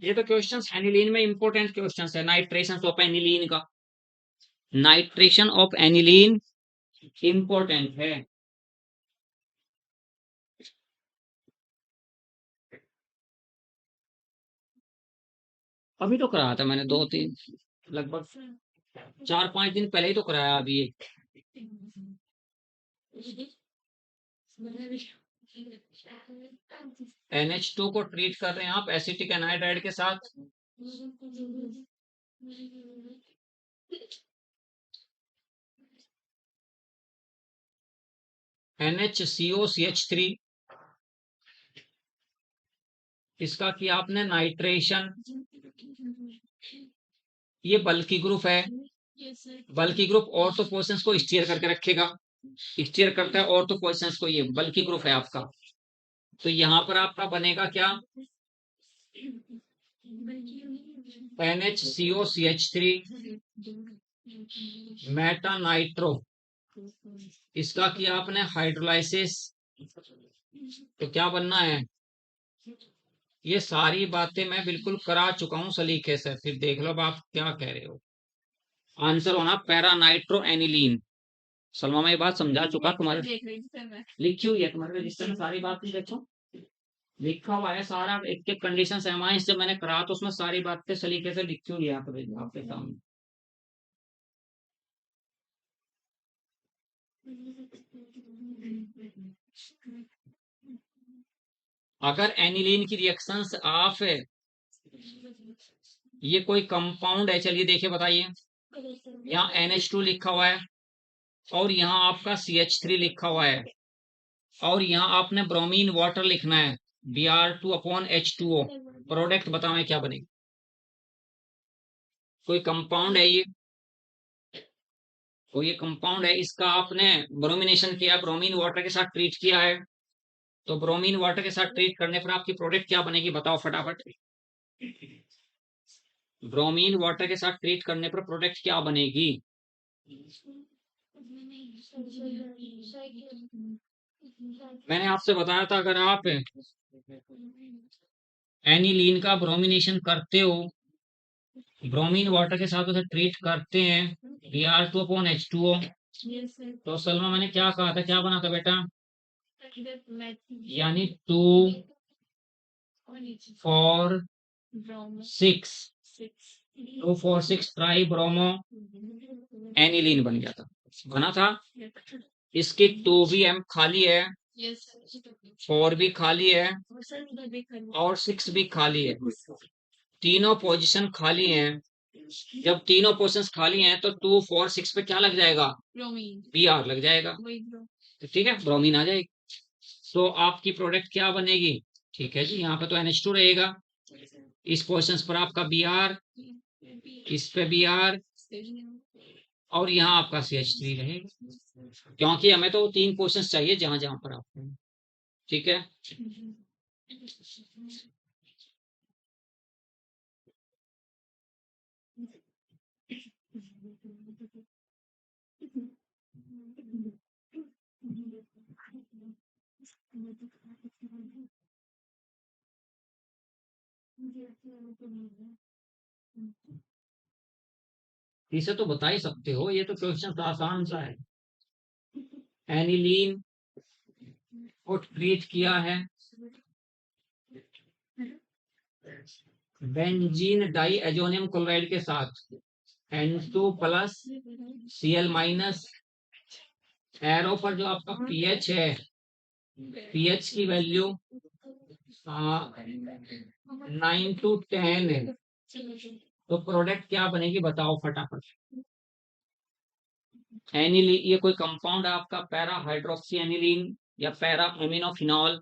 ये तो क्वेश्चंस एनिलीन में इंपॉर्टेंट क्वेश्चंस है, नाइट्रेशन ऑफ एनिलीन का, नाइट्रेशन ऑफ एनिलीन इंपॉर्टेंट है। अभी तो कराया था मैंने, 2-3 लगभग 4-5 दिन पहले ही तो कराया अभी एक। NH2 को ट्रीट कर रहे हैं आप एसिटिक एनहाइड्राइड के साथ, NHCOCH3, इसका किया आपने नाइट्रेशन। ये बल्कि ग्रुप है, बल्कि ग्रुप ऑर्थो पोजीशंस को स्टीयर करके रखेगा, स्टीयर करता है ऑर्थो पोजीशंस को, ये बल्कि ग्रुप है आपका। तो यहाँ पर आपका बनेगा क्या, NHCOCH3 मेटा नाइट्रो, इसका किया आपने हाइड्रोलाइसिस, तो क्या बनना है? ये सारी बातें मैं बिल्कुल करा चुका हूं सलीके से, फिर देख लो अब आप क्या कह रहे हो। आंसर होना पैरा नाइट्रो एनिलीन। सलमा मैं ये बात समझा चुका तुम्हारे, देख रही थी मैं। लिखी हुई है तुम्हारे रजिस्टर में सारी बातें, देखो लिखा हुआ है सारा, एक एक कंडीशन एमाइंस जब मैंने करा तो उसमें सारी बातें सलीके से लिखी हुई है आपके सामने। अगर एनिलीन की रिएक्शंस ऑफ है, ये कोई कंपाउंड है, चलिए देखिए बताइए, यहाँ NH2 लिखा हुआ है और यहाँ आपका CH3 लिखा हुआ है और यहाँ आपने ब्रोमीन वाटर लिखना है Br2/H2O। प्रोडक्ट बताओ क्या बनेगी? कोई कंपाउंड है ये, कोई ये कंपाउंड है, इसका आपने ब्रोमिनेशन किया, ब्रोमीन वाटर के साथ ट्रीट किया है, तो ब्रोमीन वाटर के साथ ट्रीट करने पर आपकी प्रोडक्ट क्या बनेगी बताओ फटाफट। ब्रोमीन वाटर के साथ ट्रीट करने पर प्रोडक्ट क्या बनेगी? मैंने आपसे बताया था अगर आप एनिलीन का ब्रोमिनेशन करते हो, ब्रोमीन वाटर के साथ उसे ट्रीट करते हैं Br2/H2O, तो सलमा मैंने क्या कहा था, क्या बना था बेटा? यानी 2,4,6 ट्राई ब्रोमो एनिलीन बन गया था, बना था। इसकी 2 भी खाली है, 4 भी खाली है और 6 भी खाली है, तीनों पोजीशन खाली हैं। जब तीनों पोजीशन खाली हैं तो 2, 4, 6 पे क्या लग जाएगा? Br लग जाएगा, तो ठीक है, ब्रोमीन आ जाएगी। तो आपकी प्रोडक्ट क्या बनेगी? ठीक है जी, यहाँ पे तो NH2 रहेगा, इस पोजीशन पर आपका Br, इस पे Br और यहाँ आपका CH3 रहेगा, क्योंकि हमें तो 3 पोजीशन चाहिए जहां जहां पर आपको, ठीक है। इसे तो बता ही सकते हो, ये तो क्वेश्चन आसान सा है। एनिलीन को ट्रीट किया है बेंजीन डाई एजोनियम क्लोराइड के साथ, N2+Cl-, एरो पर जो आपका pH है, pH की वैल्यू 9 to 10 है, तो प्रोडक्ट क्या बनेगी बताओ फटाफट। एनिलीन, ये कोई कंपाउंड है आपका पैरा हाइड्रोक्सी एनिलीन या पैरा एमिनोफिनॉल,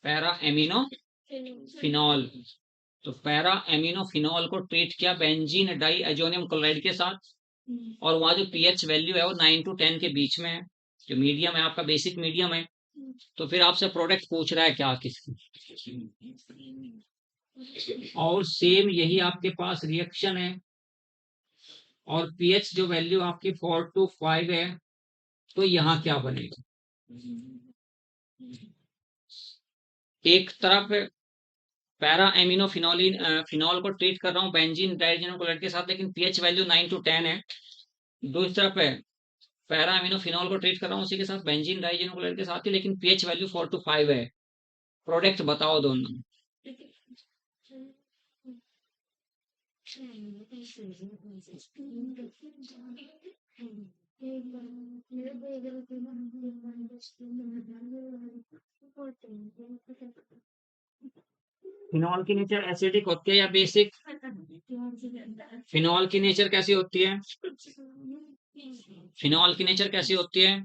पैरा एमिनोफिनॉल, तो पैरा एमिनोफिनॉल को ट्रीट किया बेंजीन डाई एजोनियम क्लोराइड के साथ, और वहां जो pH वैल्यू है वो 9 to 10 के बीच में है, जो मीडियम है आपका बेसिक मीडियम है। तो फिर आपसे प्रोडक्ट पूछ रहा है क्या किसकी, और सेम यही आपके पास रिएक्शन है, और pH जो वैल्यू आपकी 4 to 5 है, तो यहाँ क्या बनेगा? एक तरफ पैरा एमिनोफिनोलिन फिनॉल को ट्रीट कर रहा हूँ बेंजीन डाइजेनो क्लोराइड के साथ, लेकिन pH वैल्यू 9 to 10 है। दूसरी तरफ है पैरा एमिनोफिनॉल को ट्रीट कर रहा हूँ उसी के साथ बेंजीन डाइजेनो क्लोराइड के साथ ही, लेकिन pH वैल्यू 4 to 5 है। प्रोडक्ट बताओ दोनों। फिनॉल की नेचर एसिडिक होती है या बेसिक? फिनॉल की नेचर कैसी होती है? फिनॉल की नेचर कैसी होती है?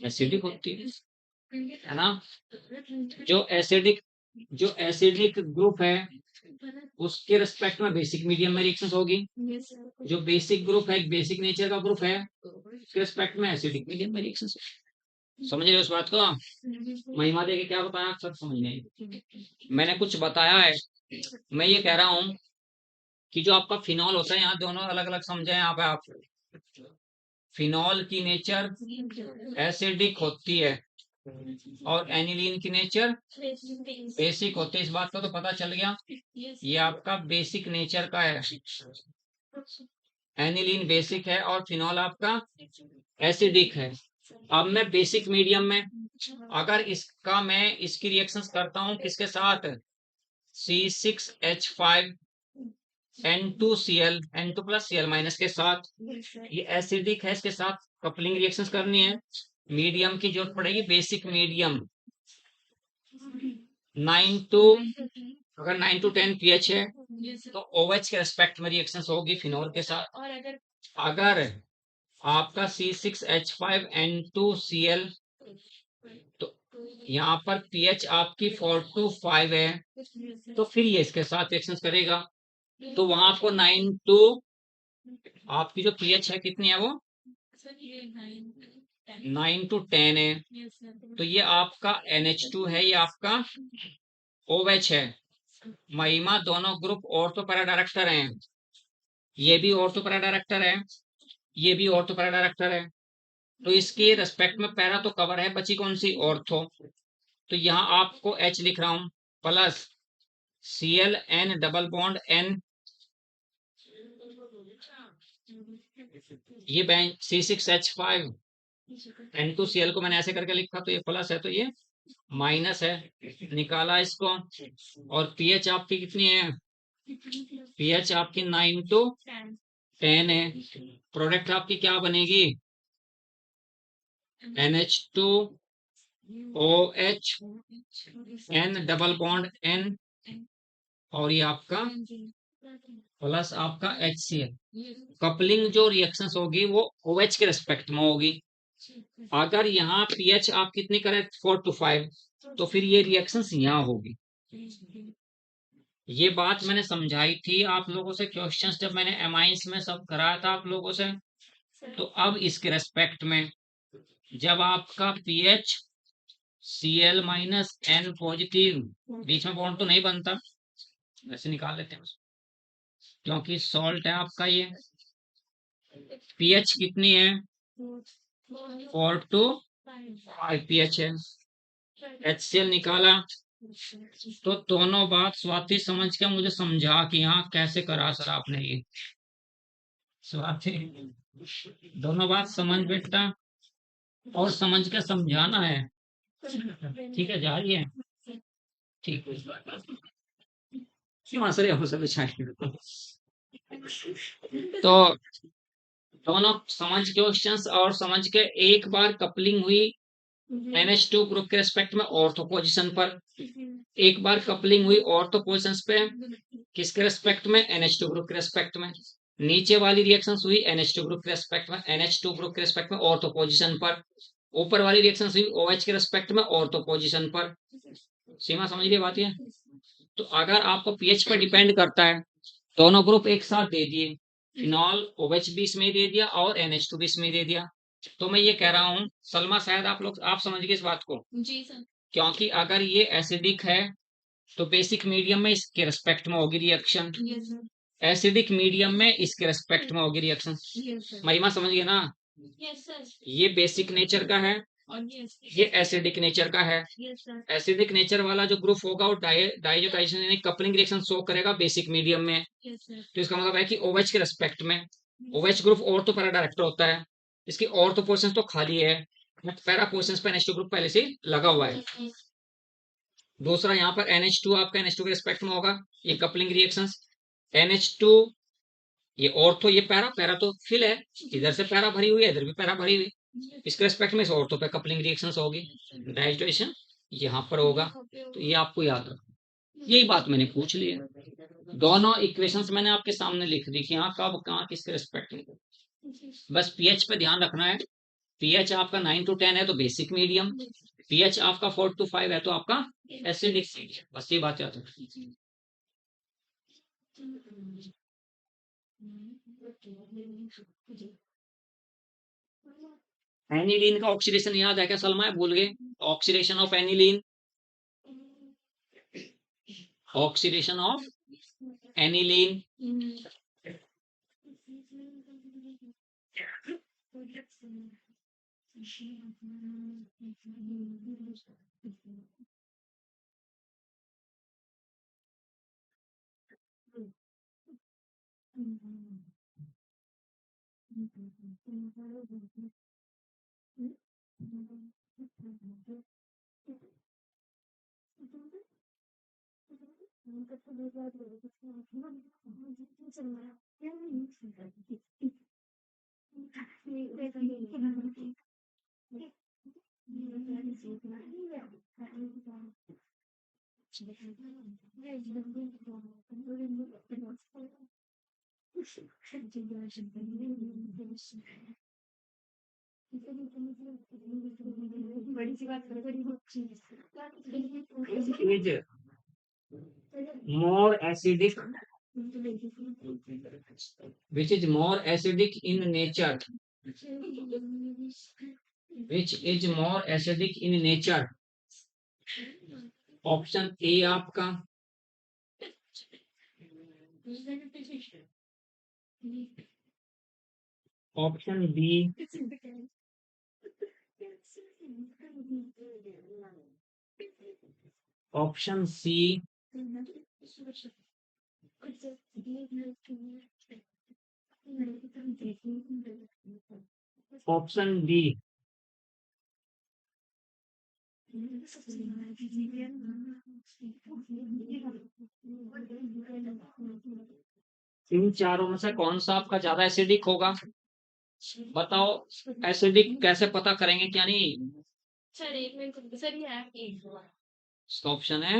एसिडिक होती है ना। जो एसिडिक ग्रुप है उसके रिस्पेक्ट में बेसिक मीडियम में रिएक्शन होगी, जो बेसिक ग्रुप है, बेसिक नेचर का ग्रुप है, उसके रिस्पेक्ट में एसिडिक मीडियम में रिएक्शन। समझ रहे हो उस बात को? महिमा देके क्या बताया सब समझ नहीं, मैंने कुछ बताया है। मैं ये कह रहा हूँ कि जो आपका फिनॉल होता है, यहाँ दोनों अलग अलग समझे यहाँ पे आप। फिनॉल की नेचर एसिडिक होती है और एनिलीन की नेचर बेसिक होती है। इस बात का तो पता चल गया, ये आपका बेसिक नेचर का है। एनिलीन बेसिक है और फिनॉल आपका एसिडिक है। अब मैं बेसिक मीडियम में अगर इसका मैं इसकी रिएक्शंस करता हूं किसके साथ, C6H5 N2Cl N2 plus Cl minus के साथ, ये एसिडिक है, इसके साथ कपलिंग रिएक्शंस करनी है, मीडियम की जरूरत पड़ेगी, बेसिक मीडियम 9 टू, अगर 9 to 10 pH है तो OH के रेस्पेक्ट में रिएक्शंस होगी फिनॉल के साथ। और अगर आपका C6H5N2Cl, तो यहाँ पर pH आपकी 4 to 5 है, तो फिर ये इसके साथ रिएक्शंस करेगा, तो वहां आपको 9 टू, आपकी जो pH है कितनी है वो 9 to 10 है, तो ये आपका NH2 है, ये आपका OH है। महिमा दोनों ग्रुप ऑर्थो पैरा डायरेक्टर हैं, ये भी ऑर्थो पैरा डायरेक्टर है, ये भी ऑर्थो पैरा डायरेक्टर है, तो इसके रेस्पेक्ट में पैरा तो कवर है, बची कौन सी ऑर्थो, तो यहाँ आपको H लिख रहा हूं plus Cl N double bond N, ये C6H5 N2Cl को मैंने ऐसे करके लिखा, तो ये प्लस है तो ये माइनस है, निकाला इसको, और pH आपकी कितनी है, pH आपकी 9 to 10 है, प्रोडक्ट आपकी क्या बनेगी NH2OH N double bond N, और ये आपका प्लस आपका HCl। कपलिंग जो रिएक्शंस होगी वो OH के रेस्पेक्ट में होगी। अगर यहाँ pH आप कितनी करें 4 to 5, तो फिर ये रिएक्शंस यहाँ होगी। ये बात मैंने समझाई थी आप लोगों से, क्वेश्चंस जब मैंने एमाइंस में सब कराया था आप लोगों से। तो अब इसके रेस्पेक्ट में जब आपका pH Cl minus N positive, बीच में बॉन्ड तो नहीं बनता, वैसे निकाल लेते हैं क्योंकि सॉल्ट है आपका, ये pH कितनी है 4 to 5 pH है, HCl निकाला, तो दोनों बात स्वाति समझ के मुझे समझा कि यहाँ कैसे करा सर आपने ये। स्वाति दोनों बात समझ बेटा, और समझ के समझाना है, ठीक है, जा रही है, ठीक है, क्यों हंस रहे हो सब तो दोनों समझ क्वेश्चंस और समझ के एक बार कपलिंग हुई NH2 ग्रुप के रेस्पेक्ट में ऑर्थो पोजीशन पर, एक बार कपलिंग हुई ऑर्थो पोजीशंस पे किसके रेस्पेक्ट में NH2 ग्रुप के रेस्पेक्ट में, नीचे वाली रिएक्शंस हुई NH2 ग्रुप के रेस्पेक्ट में NH2 ग्रुप के रेस्पेक्ट में ऑर्थो पोजीशन पर, ऊपर वाली रिएक्शंस हुई OH के रेस्पेक्ट में ऑर्थो पोजीशन पर। सीमा समझ रही बात है? तो अगर आपको pH पर डिपेंड करता है, दोनों ग्रुप एक साथ दे दिए, फिनॉल OH भी इसमें दे दिया और NH2 भी इसमें दे दिया, तो मैं ये कह रहा हूँ सलमा शायद आप समझ गए इस बात को, जी सर। क्योंकि अगर ये एसिडिक है तो बेसिक मीडियम में इसके रेस्पेक्ट में होगी रिएक्शन, एसिडिक मीडियम में इसके रेस्पेक्ट में होगी रिएक्शन। महिमा समझ गए ना? ये बेसिक नेचर का है और ये एसिडिक नेचर का है। एसिडिक नेचर वाला जो ग्रुप होगा वो डाइजोटाइजेशन यानी कपलिंग रिएक्शन शो करेगा बेसिक मीडियम में, तो इसका मतलब है कि OH के रेस्पेक्ट में, OH group ortho para director होता है, इसकी ऑर्थो पोजीशन तो खाली है, पैरा पोजीशन पे NH2 ग्रुप पहले से लगा हुआ है। दूसरा यहाँ पर NH2 आपका NH2 के रेस्पेक्ट में होगा, ये कपलिंग रिएक्शंस, NH2 ये ऑर्थो, ये पैरा, पैरा तो फिल है, इधर से पैरा भरी हुई है, इधर भी पैरा भरी हुई, इसके रेस्पेक्ट में इस ऑर्थो पे कपलिंग रिएक्शंस होगी, डाइजेशन यहाँ पर होगा, तो ये आपको याद रखना। यही बात मैंने पूछ ली है, दोनों इक्वेशंस मैंने आपके सामने लिख दी कि हाँ कब कहाँ किसके रेस्पेक्ट में। बस pH पे ध्यान रखना है, pH आपका 9 to 10 है तो बेसिक मीडियम, pH आपका 4 to 5 है तो आपका एसिडिक मीडियम, बस ये बात याद रखना। एनिलीन का ऑक्सीडेशन याद है क्या सलमा? भूल गए? Oxidation of aniline, oxidation of aniline is more acidic, which is more acidic in nature, which is more acidic in nature. Option A आपका, option B, option C, option D. इन चारों में से कौन सा आपका ज्यादा एसिडिक होगा? बताओ, एसिडिक कैसे पता करेंगे? क्या नहीं, सर एक मिनट सर, ये है इसका ऑप्शन है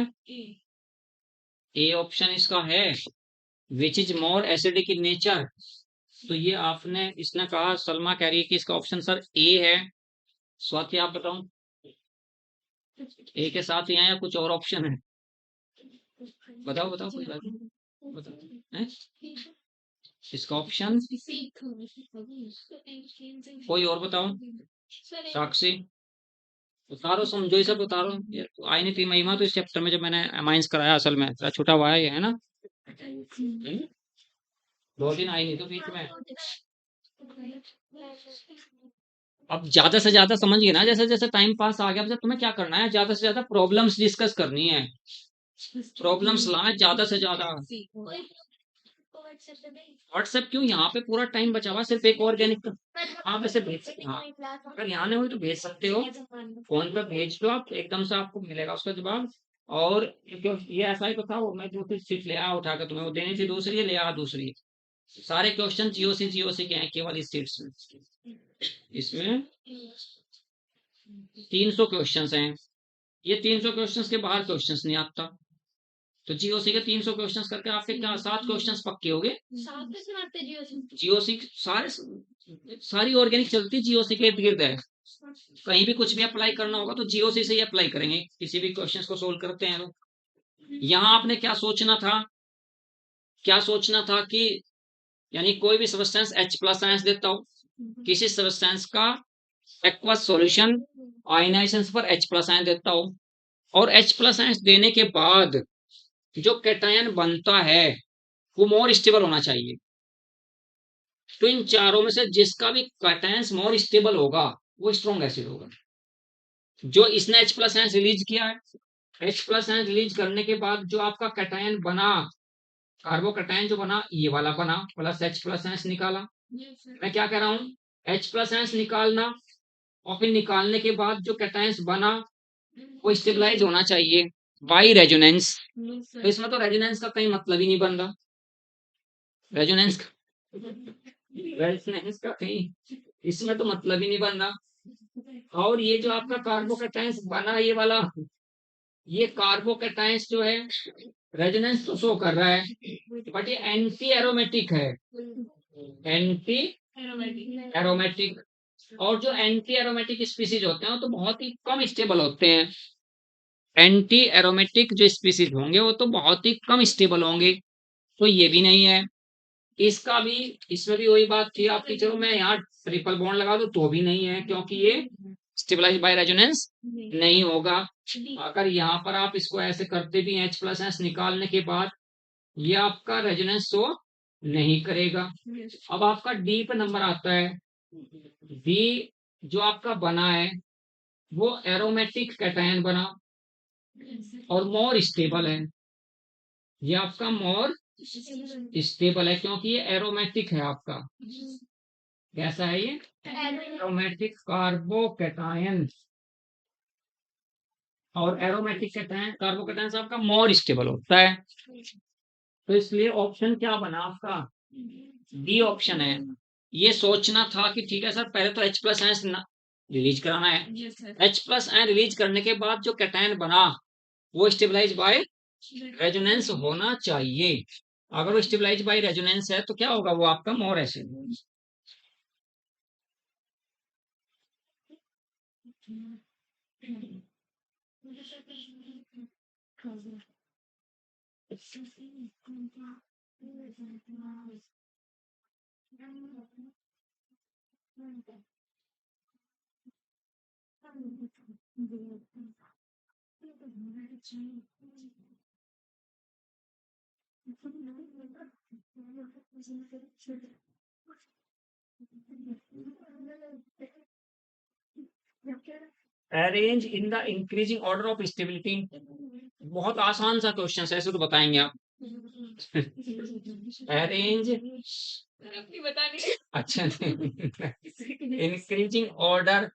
ए, ऑप्शन इसका है which is more acidic in nature. तो ये आपने, इसने कहा, सलमा कह रही है कि इसका ऑप्शन सर ए है। स्वाति आप बताओ, ए के साथ यहाँ या कुछ और ऑप्शन है? बताओ बताओ, कोई बात नहीं, बताओ हैं? इसका ऑप्शन कोई और बताओ, साक्षी उतारो, समझो ये सब उतारो। आई नहीं थी महिमा तो इस चैप्टर में जब मैंने अमाइंस कराया, असल में छोटा हुआ है ना, 2 दिन आई नहीं तो बीच में। अब ज्यादा से ज्यादा समझ गए ना, जैसे जैसे टाइम पास आ गया, तुम्हें क्या करना है, ज्यादा से ज्यादा प्रॉब्लम्स डिस्कस करनी है, प्रॉब्लम्स लाना ज्यादा से ज्यादा। व्हाट्सएप क्यों? यहाँ पे पूरा टाइम बचा हुआ, सिर्फ एक ऑर्गेनिक आप ऐसे भेज सकते, हाँ अगर यहाँ नहीं हुई तो भेज सकते हो, फोन पे भेज दो आप, एकदम से आपको मिलेगा उसका जवाब। और ये ऐसा ही तो था, वो मैं दूसरी सीट ले आया उठाकर, तुम्हें वो देनी थी दूसरी, ले आ दूसरी। सारे क्वेश्चन जीओसी के हैं केवल इस सीट्स में। इसमें 300 क्वेश्चंस हैं, ये 300 क्वेश्चंस के बाहर क्वेश्चंस नहीं आता। तो जीओसी के 300 क्वेश्चंस करके आपके क्या 7 क्वेश्चंस पक्के हो गए। जीओसी सारी ऑर्गेनिक चलती जीओसी के इर्द गिर्द है, कहीं भी कुछ भी अप्लाई करना होगा तो जीओसी से ही अप्लाई करेंगे, किसी भी क्वेश्चंस को सोल्व करते हैं। यहाँ आपने क्या सोचना था, क्या सोचना था कि यानी कोई भी सब्सटेंस H+ आयंस देता हो, किसी सब्सटेंस का एक्वस सॉल्यूशन आयनाइजेशन पर H+ आयन देता हो, और H+ आयंस देने के बाद जो कैटायन बनता है वो मोर स्टेबल होना चाहिए। तो इन चारों में से जिसका भी कैटायंस मोर स्टेबल होगा वो स्ट्रॉन्ग एसिड होगा। जो इसने H+ आयंस रिलीज किया है, H+ आयंस रिलीज करने के बाद जो आपका कैटायन बना, कार्बोकैटायन जो बना, ये वाला बना, प्लस H+ आयंस निकाला। मैं क्या कह रहा हूँ, H+ आयंस निकालना और फिर निकालने के बाद जो कैटायंस बना वो स्टेबलाइज होना चाहिए बाई रेजोनेंस। तो इसमें तो रेजोनेंस का कहीं मतलब ही नहीं बन रहा, रेजोनेंस का कहीं इसमें तो मतलब ही नहीं बन रहा। और ये जो आपका कार्बोकैटायंस बना, ये वाला, ये कार्बोकैटायंस जो है रेजोनेंस तो शो कर रहा है, बट ये एंटी एरोमेटिक है, एंटी एरोमेटिक। और जो एंटी एरोमेटिक स्पीसीज होते हैं तो बहुत ही कम स्टेबल होते हैं, एंटी एरोमेटिक जो स्पीसीज होंगे वो तो बहुत ही कम स्टेबल होंगे, तो ये भी नहीं है। इसका भी, इसमें भी वही बात थी आपकी, चलो मैं यहाँ ट्रिपल बॉन्ड लगा दूं तो भी नहीं है, क्योंकि ये स्टेबलाइज बाय रेजोनेंस नहीं होगा। अगर यहाँ पर आप इसको ऐसे करते भी हैं H+S निकालने के बाद, ये आपका रेजोनेंस शो नहीं करेगा। अब आपका डी पे नंबर आता है। डी जो आपका बना है वो एरोमेटिक कैटायन बना और मोर स्टेबल है। ये आपका मोर स्टेबल है क्योंकि ये एरोमेटिक है आपका। कैसा है ये? Aromatic carbocation. और एरोमेटिक कैटायन कार्बोकैटायन से आपका मोर स्टेबल होता है। तो इसलिए ऑप्शन क्या बना आपका? डी ऑप्शन है। ये सोचना था कि ठीक है सर, पहले तो H+S रिलीज कराना है। H+N रिलीज करने के बाद जो कैटायन बना वो स्टेबलाइज बाय रेजोनेंस होना चाहिए। अगर वो स्टेबलाइज बाय रेजोनेंस है तो क्या होगा? वो आपका मोर acid. Arrange in the increasing order of stability. बहुत आसान सा क्वेश्चन है, ऐसे तो बताएंगे आप। अरेंज, अच्छा increasing order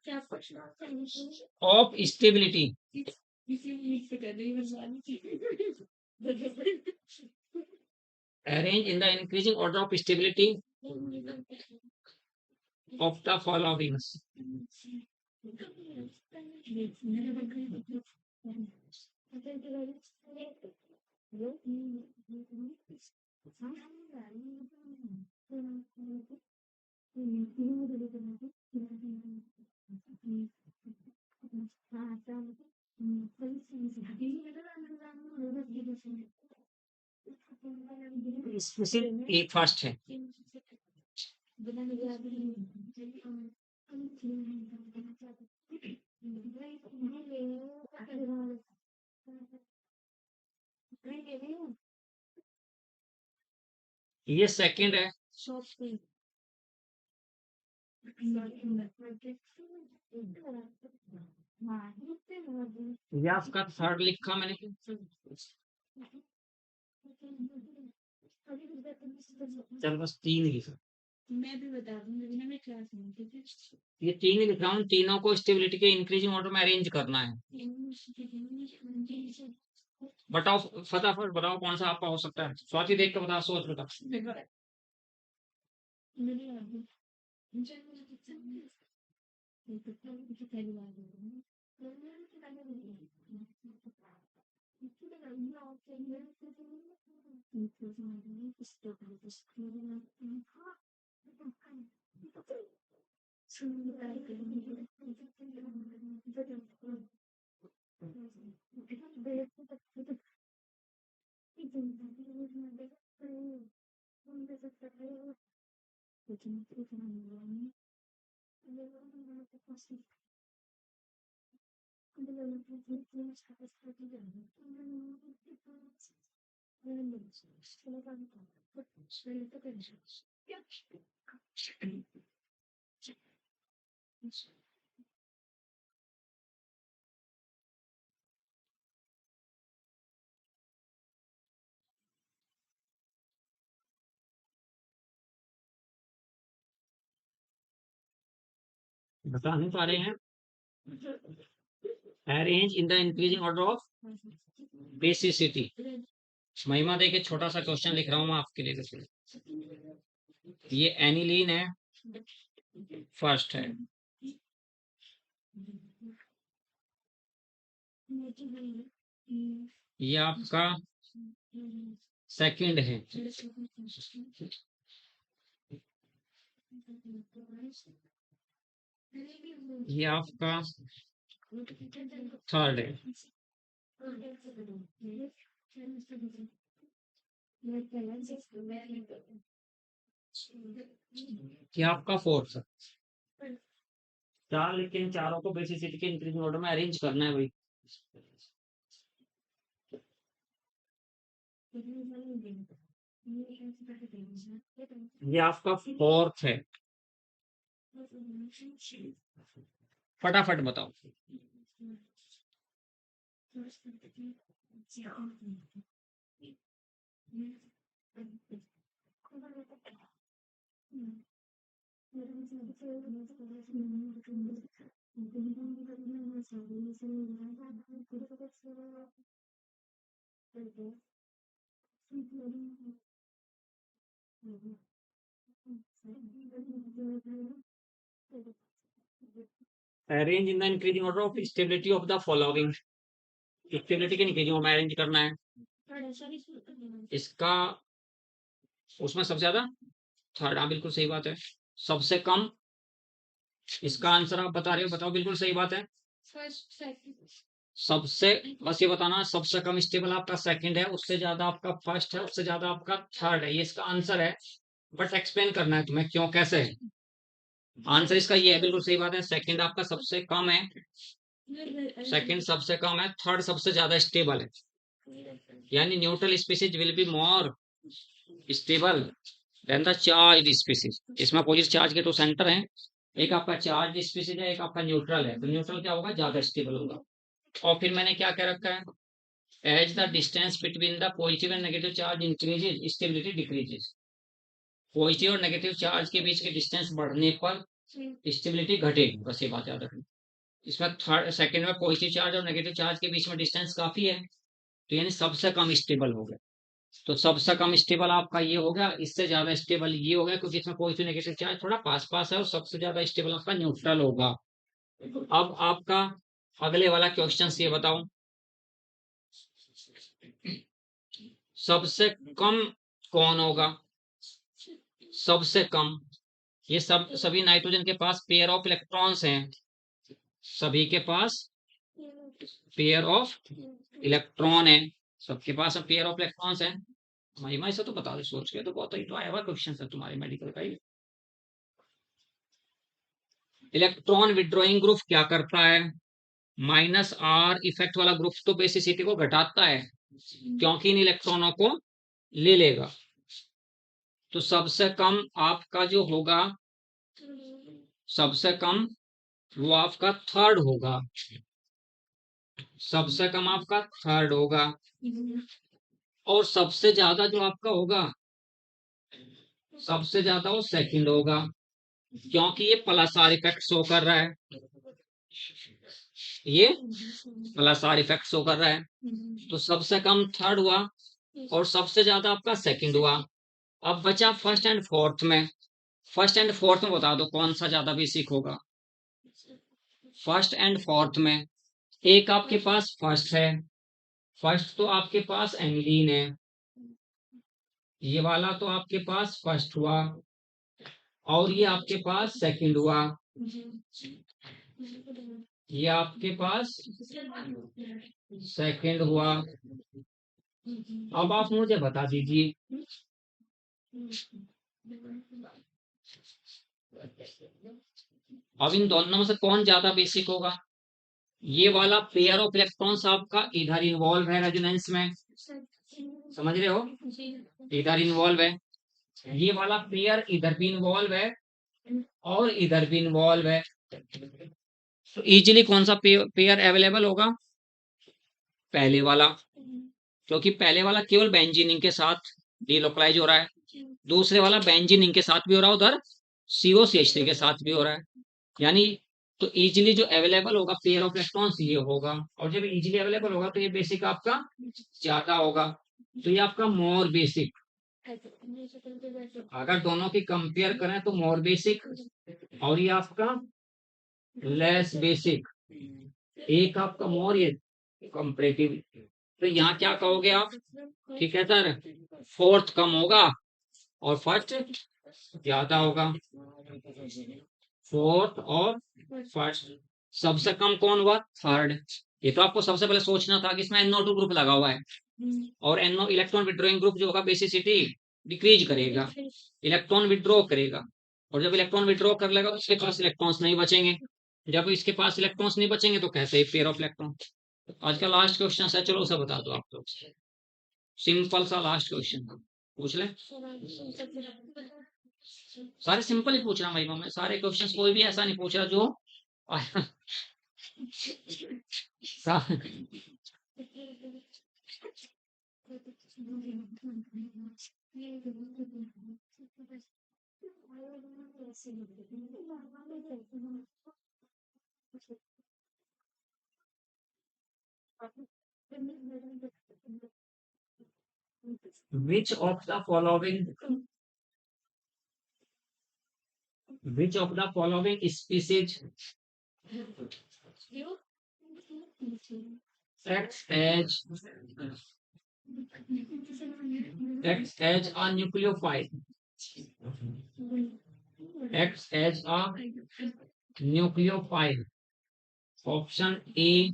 of stability. Arrange in the increasing order of stability of the following. सिर्फ एक फर्स्ट है। ये सेकंड है। ये आपका थर्ड लिखा मैंने। चल बस तीन लिखा। मैं भी बता दूंगी ना, मैं क्लास में, ठीक है? ये तीन ही लिख रहा हूँ, तीनों को स्टेबिलिटी के इंक्रीजिंग ऑर्डर में अरेंज करना है। बताओ फटाफट बताओ कौन सा आपका हो सकता है। स्वाति देख के बताओ, सोच बता। बता नहीं पा रहे हैं। Arrange in the increasing order of basicity. महिमा देखे छोटा सा क्वेश्चन लिख रहा हूँ मैं आपके लिए। ये एनिलीन है, फर्स्ट है। ये आपका सेकंड है। ये आपका थर्ड है। ये आपका फोर्थ है। चार, लेकिन चारों को बेसिसिटी के इंक्रीजिंग ऑर्डर में अरेंज करना है भाई। ये आपका फोर्थ है। फटाफट बताओ। Arrange in the increasing order of stability of the following. Stability के इंक्रीजिंग ऑर्डर में अरेंज करना है। इसका उसमें सबसे ज्यादा थर्ड, हाँ बिल्कुल सही बात है। सबसे कम, इसका आंसर आप बता रहे हो, बताओ। बिल्कुल सही बात है। सबसे, बस ये बताना, सबसे कम स्टेबल आपका सेकंड है, उससे ज्यादा आपका फर्स्ट है, उससे ज्यादा आपका थर्ड है। ये इसका आंसर है, बट एक्सप्लेन करना है तुम्हें क्यों, कैसे है। आंसर इसका ये है, बिल्कुल सही बात है। सेकंड आपका सबसे कम है, सेकंड सबसे कम है, थर्ड सबसे ज्यादा स्टेबल है। यानी neutral species will be more stable then the charge species. इसमें अपोजिट चार्ज के तो सेंटर हैं, एक आपका चार्ज स्पीसीज है, एक आपका न्यूट्रल है। तो न्यूट्रल क्या होगा, ज्यादा स्टेबल होगा। और फिर मैंने क्या क्या रखा है, as the distance between the positive and negative charge increases stability decreases. Positive और नेगेटिव चार्ज के बीच के डिस्टेंस बढ़ने पर स्टेबिलिटी घटेगी, बस ये बात याद रखनी। इसमें थर्ड सेकंड में पॉजिटिव चार्ज और नेगेटिव चार्ज के बीच में डिस्टेंस काफी है, तो यानी सबसे कम स्टेबल हो गया। तो सबसे कम स्टेबल आपका ये हो गया, इससे ज्यादा स्टेबल ये हो गया, क्योंकि इसमें पॉजिटिव नेगेटिव चार्ज थोड़ा पास पास है, और सबसे ज्यादा स्टेबल आपका न्यूट्रल होगा। अब आपका अगले वाला क्वेश्चन ये बताओ, सबसे कम कौन होगा? सबसे कम, ये सभी नाइट्रोजन के पास पेयर ऑफ इलेक्ट्रॉन्स हैं, सभी के पास पेयर ऑफ इलेक्ट्रॉन है, सबके पास पेयर ऑफ इलेक्ट्रॉन्स है। महिमा से तो बता दो, सोच के तो बहुत ही तो आया हुआ क्वेश्चन है तुम्हारे मेडिकल का ही। इलेक्ट्रॉन विड्रॉइंग ग्रुप क्या करता है? -R इफेक्ट वाला ग्रुप तो बेसिसिटी को घटाता है, क्योंकि इन इलेक्ट्रॉनों को ले लेगा। तो सबसे कम आपका जो होगा, सबसे कम वो आपका थर्ड होगा, सबसे कम आपका थर्ड होगा। और सबसे ज्यादा जो आपका होगा, सबसे ज्यादा वो सेकंड होगा, क्योंकि ये प्लस आर इफेक्ट शो कर रहा है, ये प्लस आर इफेक्ट शो कर रहा है। तो सबसे कम थर्ड हुआ, और सबसे ज्यादा आपका सेकंड हुआ। अब बचा फर्स्ट एंड फोर्थ में। फर्स्ट एंड फोर्थ में बता दो कौन सा ज्यादा बेसिक होगा। फर्स्ट एंड फोर्थ में एक आपके पास फर्स्ट है, फर्स्ट तो आपके पास एंगलीन है, ये वाला तो आपके पास फर्स्ट हुआ, और ये आपके पास सेकंड हुआ, ये आपके पास सेकंड हुआ। अब आप मुझे बता दीजिए, अब इन दोनों में से कौन ज्यादा बेसिक होगा? ये वाला पेयर ऑफ इलेक्ट्रॉन्स आपका इधर इन्वॉल्व है रेजोनेंस में, समझ रहे हो, इधर इन्वॉल्व है। ये वाला पेयर इधर भी इन्वॉल्व है, और इधर भी इन्वॉल्व है। तो इजीली कौन सा पेयर अवेलेबल होगा? पहले वाला, क्योंकि पहले वाला केवल बेंजीन के साथ डीलोकलाइज हो रहा है, दूसरे वाला बेंजीन के साथ भी हो रहा है, उधर COCH3 के साथ भी हो रहा है। यानी तो इजीली जो अवेलेबल होगा पेयर ऑफ इलेक्ट्रॉन्स ये होगा, और जब इजीली अवेलेबल होगा तो ये बेसिक आपका ज्यादा होगा, तो ये आपका मोर बेसिक। अगर दोनों की कंपेयर करें तो मोर बेसिक, और ये आपका लेस बेसिक। एक आपका मोर, ये कंपैरेटिव। तो यहाँ क्या कहोगे आप? ठीक है सर, फोर्थ कम होगा और फर्स्ट ज्यादा होगा। फोर्थ और फर्स्ट, सबसे कम कौन हुआ? थर्ड। ये तो आपको सबसे पहले सोचना था कि इसमें NO2 ग्रुप लगा हुआ है, और NO इलेक्ट्रॉन विड्रॉइंग ग्रुप जो होगा बेसिसिटी डिक्रीज करेगा, इलेक्ट्रॉन विड्रॉ करेगा, और जब इलेक्ट्रॉन विड्रॉ कर लेगा तो इसके पास इलेक्ट्रॉन्स नहीं बचेंगे, जब इसके पास इलेक्ट्रॉन्स नहीं बचेंगे तो कैसे पेयर ऑफ इलेक्ट्रॉन। आज का लास्ट क्वेश्चन है, चलो उसे बता दो आप लोग, सिंपल सा लास्ट क्वेश्चन पूछ ले। सारे सिंपल ही पूछ रहा भाई, मैं सारे क्वेश्चंस कोई भी ऐसा नहीं पूछ रहा जो which of the following species acts as a nucleophile, acts as a nucleophile? Option A,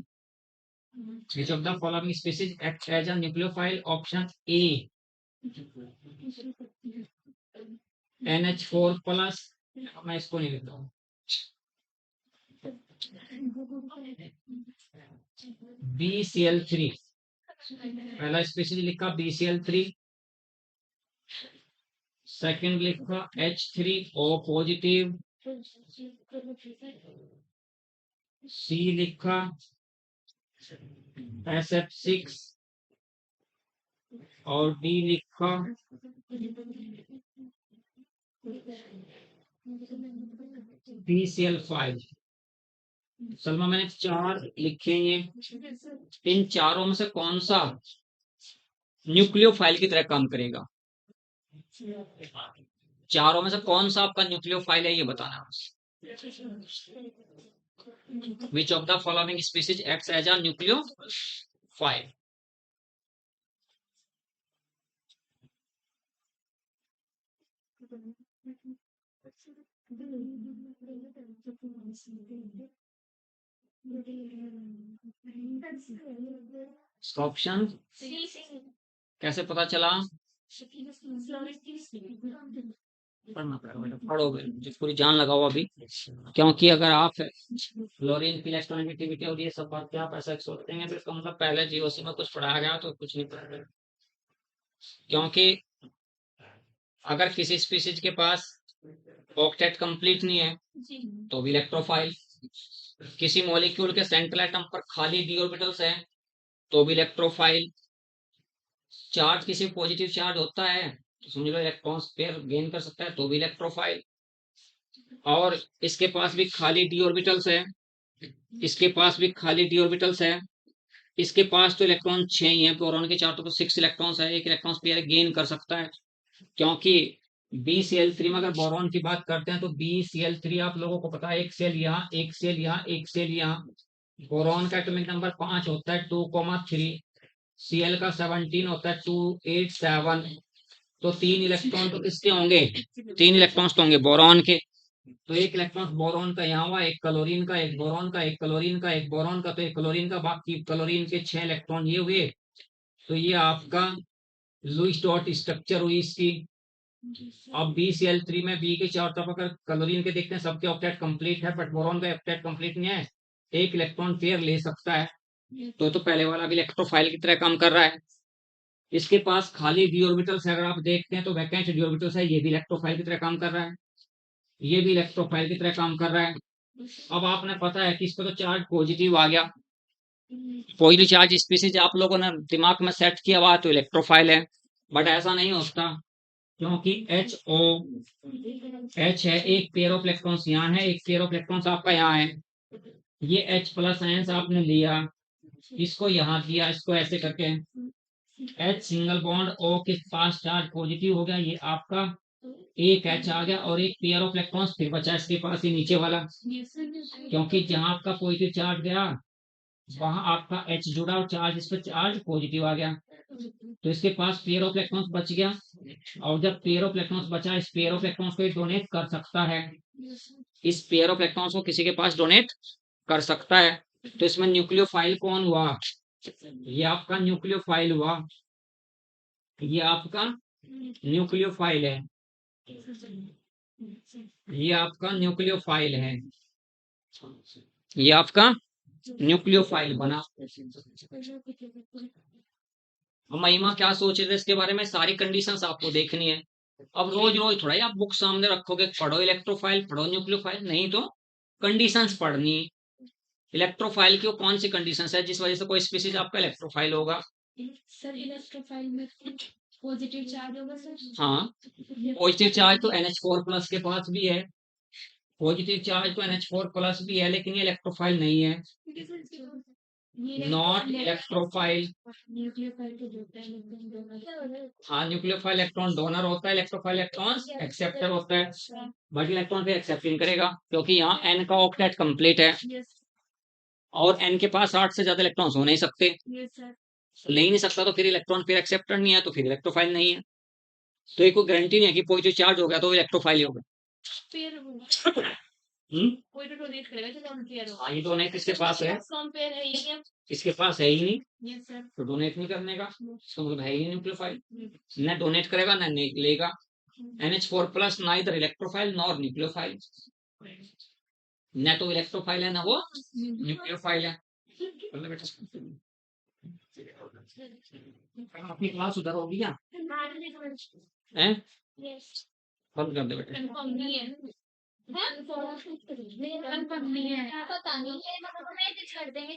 which of the following species acts as a nucleophile? Option A, NH4 plus, मैं इसको नहीं लिखता हूँ, BCl3, पहला स्पीशीज लिखा BCl3, सेकंड लिखा H3O positive, C लिखा SF6 और D लिखा BCl5। सलमा मैंने 4 लिखे, ये इन चारों में से कौन सा न्यूक्लियोफाइल की तरह काम करेगा? चारों में से कौन सा आपका न्यूक्लियोफाइल है ये बताना। Which of the following species acts as a nucleophile? Option कैसे पता चला? पढ़ना पड़ेगा, पढ़ोगे पूरी जान लगाओ अभी, क्योंकि अगर आप फ्लोरीन की इलेक्ट्रॉनिगेटिविटी और ये सब बात पे आप ऐसा सोचते हैं तो इसका मतलब पहले जीओसी में कुछ पढ़ाया गया तो कुछ नहीं पढ़ाया गया। क्योंकि अगर किसी स्पीशीज के पास ऑक्टेट कंप्लीट नहीं है तो भी इलेक्ट्रोफाइल, किसी मॉलिक्यूल के सेंट्रल एटम पर खाली डी ऑर्बिटल्स है तो भी इलेक्ट्रोफाइल, चार्ज किसी पॉजिटिव चार्ज होता है तो समझ लो इलेक्ट्रॉन्स पेयर गेन कर सकता है तो भी इलेक्ट्रोफाइल, और इसके पास भी खाली डी ऑर्बिटल्स है, इसके पास भी खाली डी ऑर्बिटल्स है, इसके पास तो इलेक्ट्रॉन 6 ही है, बोरॉन के चार तो 6 इलेक्ट्रॉन्स है, एक इलेक्ट्रॉन पेयर गेन कर सकता है। क्योंकि BCl3 में अगर बोरॉन की बात करते हैं तो BCl3 आप लोगों को पता है, एक सेल यहाँ, एक सेल यहाँ, एक सेल यहाँ, बोरॉन का एटॉमिक नंबर 5 होता है 2,3, Cl का 17 होता है 287, तो 3 इलेक्ट्रॉन तो किसके होंगे? 3 इलेक्ट्रॉन्स तो होंगे बोरॉन के, तो एक इलेक्ट्रॉन बोरॉन का यहाँ हुआ, एक क्लोरीन का, एक बोरॉन का, एक क्लोरीन का, एक बोरॉन का, तो एक क्लोरीन का, बाकी क्लोरीन के 6 इलेक्ट्रॉन ये हुए, तो ये आपका लुईस डॉट स्ट्रक्चर हुई इसकी। अब BCl3 में बी के चार तरफ अगर क्लोरीन के देखते हैं सबके ऑक्टेट कंप्लीट है, बट बोरॉन का ऑक्टेट कंप्लीट नहीं है, एक इलेक्ट्रॉन पेयर ले सकता है, तो पहले वाला भी इलेक्ट्रोफाइल की तरह काम कर रहा है। इसके पास खाली डी ऑर्बिटल्स है, अगर आप देखते हैं तो वैकेंट डी ऑर्बिटल्स है, ये भी इलेक्ट्रोफाइल की तरह काम कर रहा है, ये भी इलेक्ट्रोफाइल की तरह काम कर रहा है। अब आपने पता है कि इस पर तो चार्ज पॉजिटिव आ गया, पॉजिटिव चार्ज स्पीशीज आप लोगों ने दिमाग में सेट किया हुआ तो इलेक्ट्रोफाइल है, बट ऐसा नहीं होता, क्योंकि H है, एक पेयर ऑफ इलेक्ट्रॉन्स यहाँ है, एक पेयर ऑफ इलेक्ट्रॉन्स आपका यहाँ है, ये H प्लस आयंस आपने लिया, इसको यहाँ दिया, इसको ऐसे करके H सिंगल बॉन्ड O के पास चार्ज पॉजिटिव हो गया, ये आपका एक H आ गया, और एक पेयर ऑफ इलेक्ट्रॉन्स फिर बचा इसके पास, ये नीचे वाला, क्योंकि जहां आपका पॉजिटिव चार्ज गया वहां आपका H जुड़ा और चार्ज इस पर चार्ज पॉजिटिव आ गया, तो इसके पास पेयर ऑफ इलेक्ट्रॉन्स बच गया, और जब पेयर ऑफ इलेक्ट्रॉन्स बचा, इस पेयर ऑफ इलेक्ट्रॉन्स को डोनेट कर सकता है, इस पेयर ऑफ इलेक्ट्रॉन्स को किसी के पास डोनेट कर सकता है, तो इसमें न्यूक्लियोफाइल कौन हुआ? ये आपका न्यूक्लियोफाइल हुआ, ये आपका न्यूक्लियोफाइल है, ये आपका न्यूक्लियोफाइल है, ये आपका न्यूक्लियोफाइल बना। अब महिमा क्या सोच रहे थे इसके बारे में, सारी कंडीशंस आपको देखनी है। अब रोज रोज थोड़ा ही आप बुक सामने रखोगे, पढ़ो इलेक्ट्रोफाइल, पढ़ो न्यूक्लियोफाइल, नहीं तो कंडीशंस पढ़नी। इलेक्ट्रोफाइल की वो कौन सी कंडीशंस है जिस वजह से कोई स्पीसीज आपका इलेक्ट्रोफाइल होगा? सर इलेक्ट्रोफाइल में पॉजिटिव चार्ज होगा सर। हाँ, पॉजिटिव चार्ज तो NH4 प्लस के पास भी है, पॉजिटिव चार्ज तो NH4 प्लस भी है, लेकिन ये इलेक्ट्रोफाइल नहीं है, नॉट इलेक्ट्रोफाइल। न्यूक्लियोफाइल तो होता है। हाँ, न्यूक्लियोफाइल इलेक्ट्रॉन डोनर होता है, इलेक्ट्रोफाइल इलेक्ट्रॉन एक्सेप्टर होता है, बट इलेक्ट्रॉन पे एक्सेप्ट नहीं करेगा क्योंकि यहाँ N का ऑक्टेट कंप्लीट है और N के पास 8 से ज्यादा इलेक्ट्रॉन्स हो नहीं सकते, ले ही नहीं सकता, तो फिर इलेक्ट्रॉन फिर एक्सेप्टर नहीं है, तो फिर इलेक्ट्रोफाइल नहीं है। तो ये कोई गारंटी नहीं है कि पॉजिटिव चार्ज हो गया तो इलेक्ट्रोफाइल ही होगा। फिर हम्म, कोई तो डोनेट करेगा जो वॉलंटियर हो। हाँ, ये डोनेट किसके पास है? कंपेयर है ये। इसके पास है ही नहीं, यस सर। तो डोनेट नहीं करने का, इसका मतलब है ही न्यूक्लियोफाइल, न डोनेट करेगा न लेगा। NH4 plus neither electrophile nor nucleophile, न तो इलेक्ट्रोफाइल है ना वो न्यूक्लियोफाइल है। मतलब बेटा आपकी क्लास उधर होगी क्या? हैं? बंद कर दे बेटा। कंफर्म नहीं है। कंफर्म नहीं है, पता नहीं है, मतलब मैं छोड़ देंगे।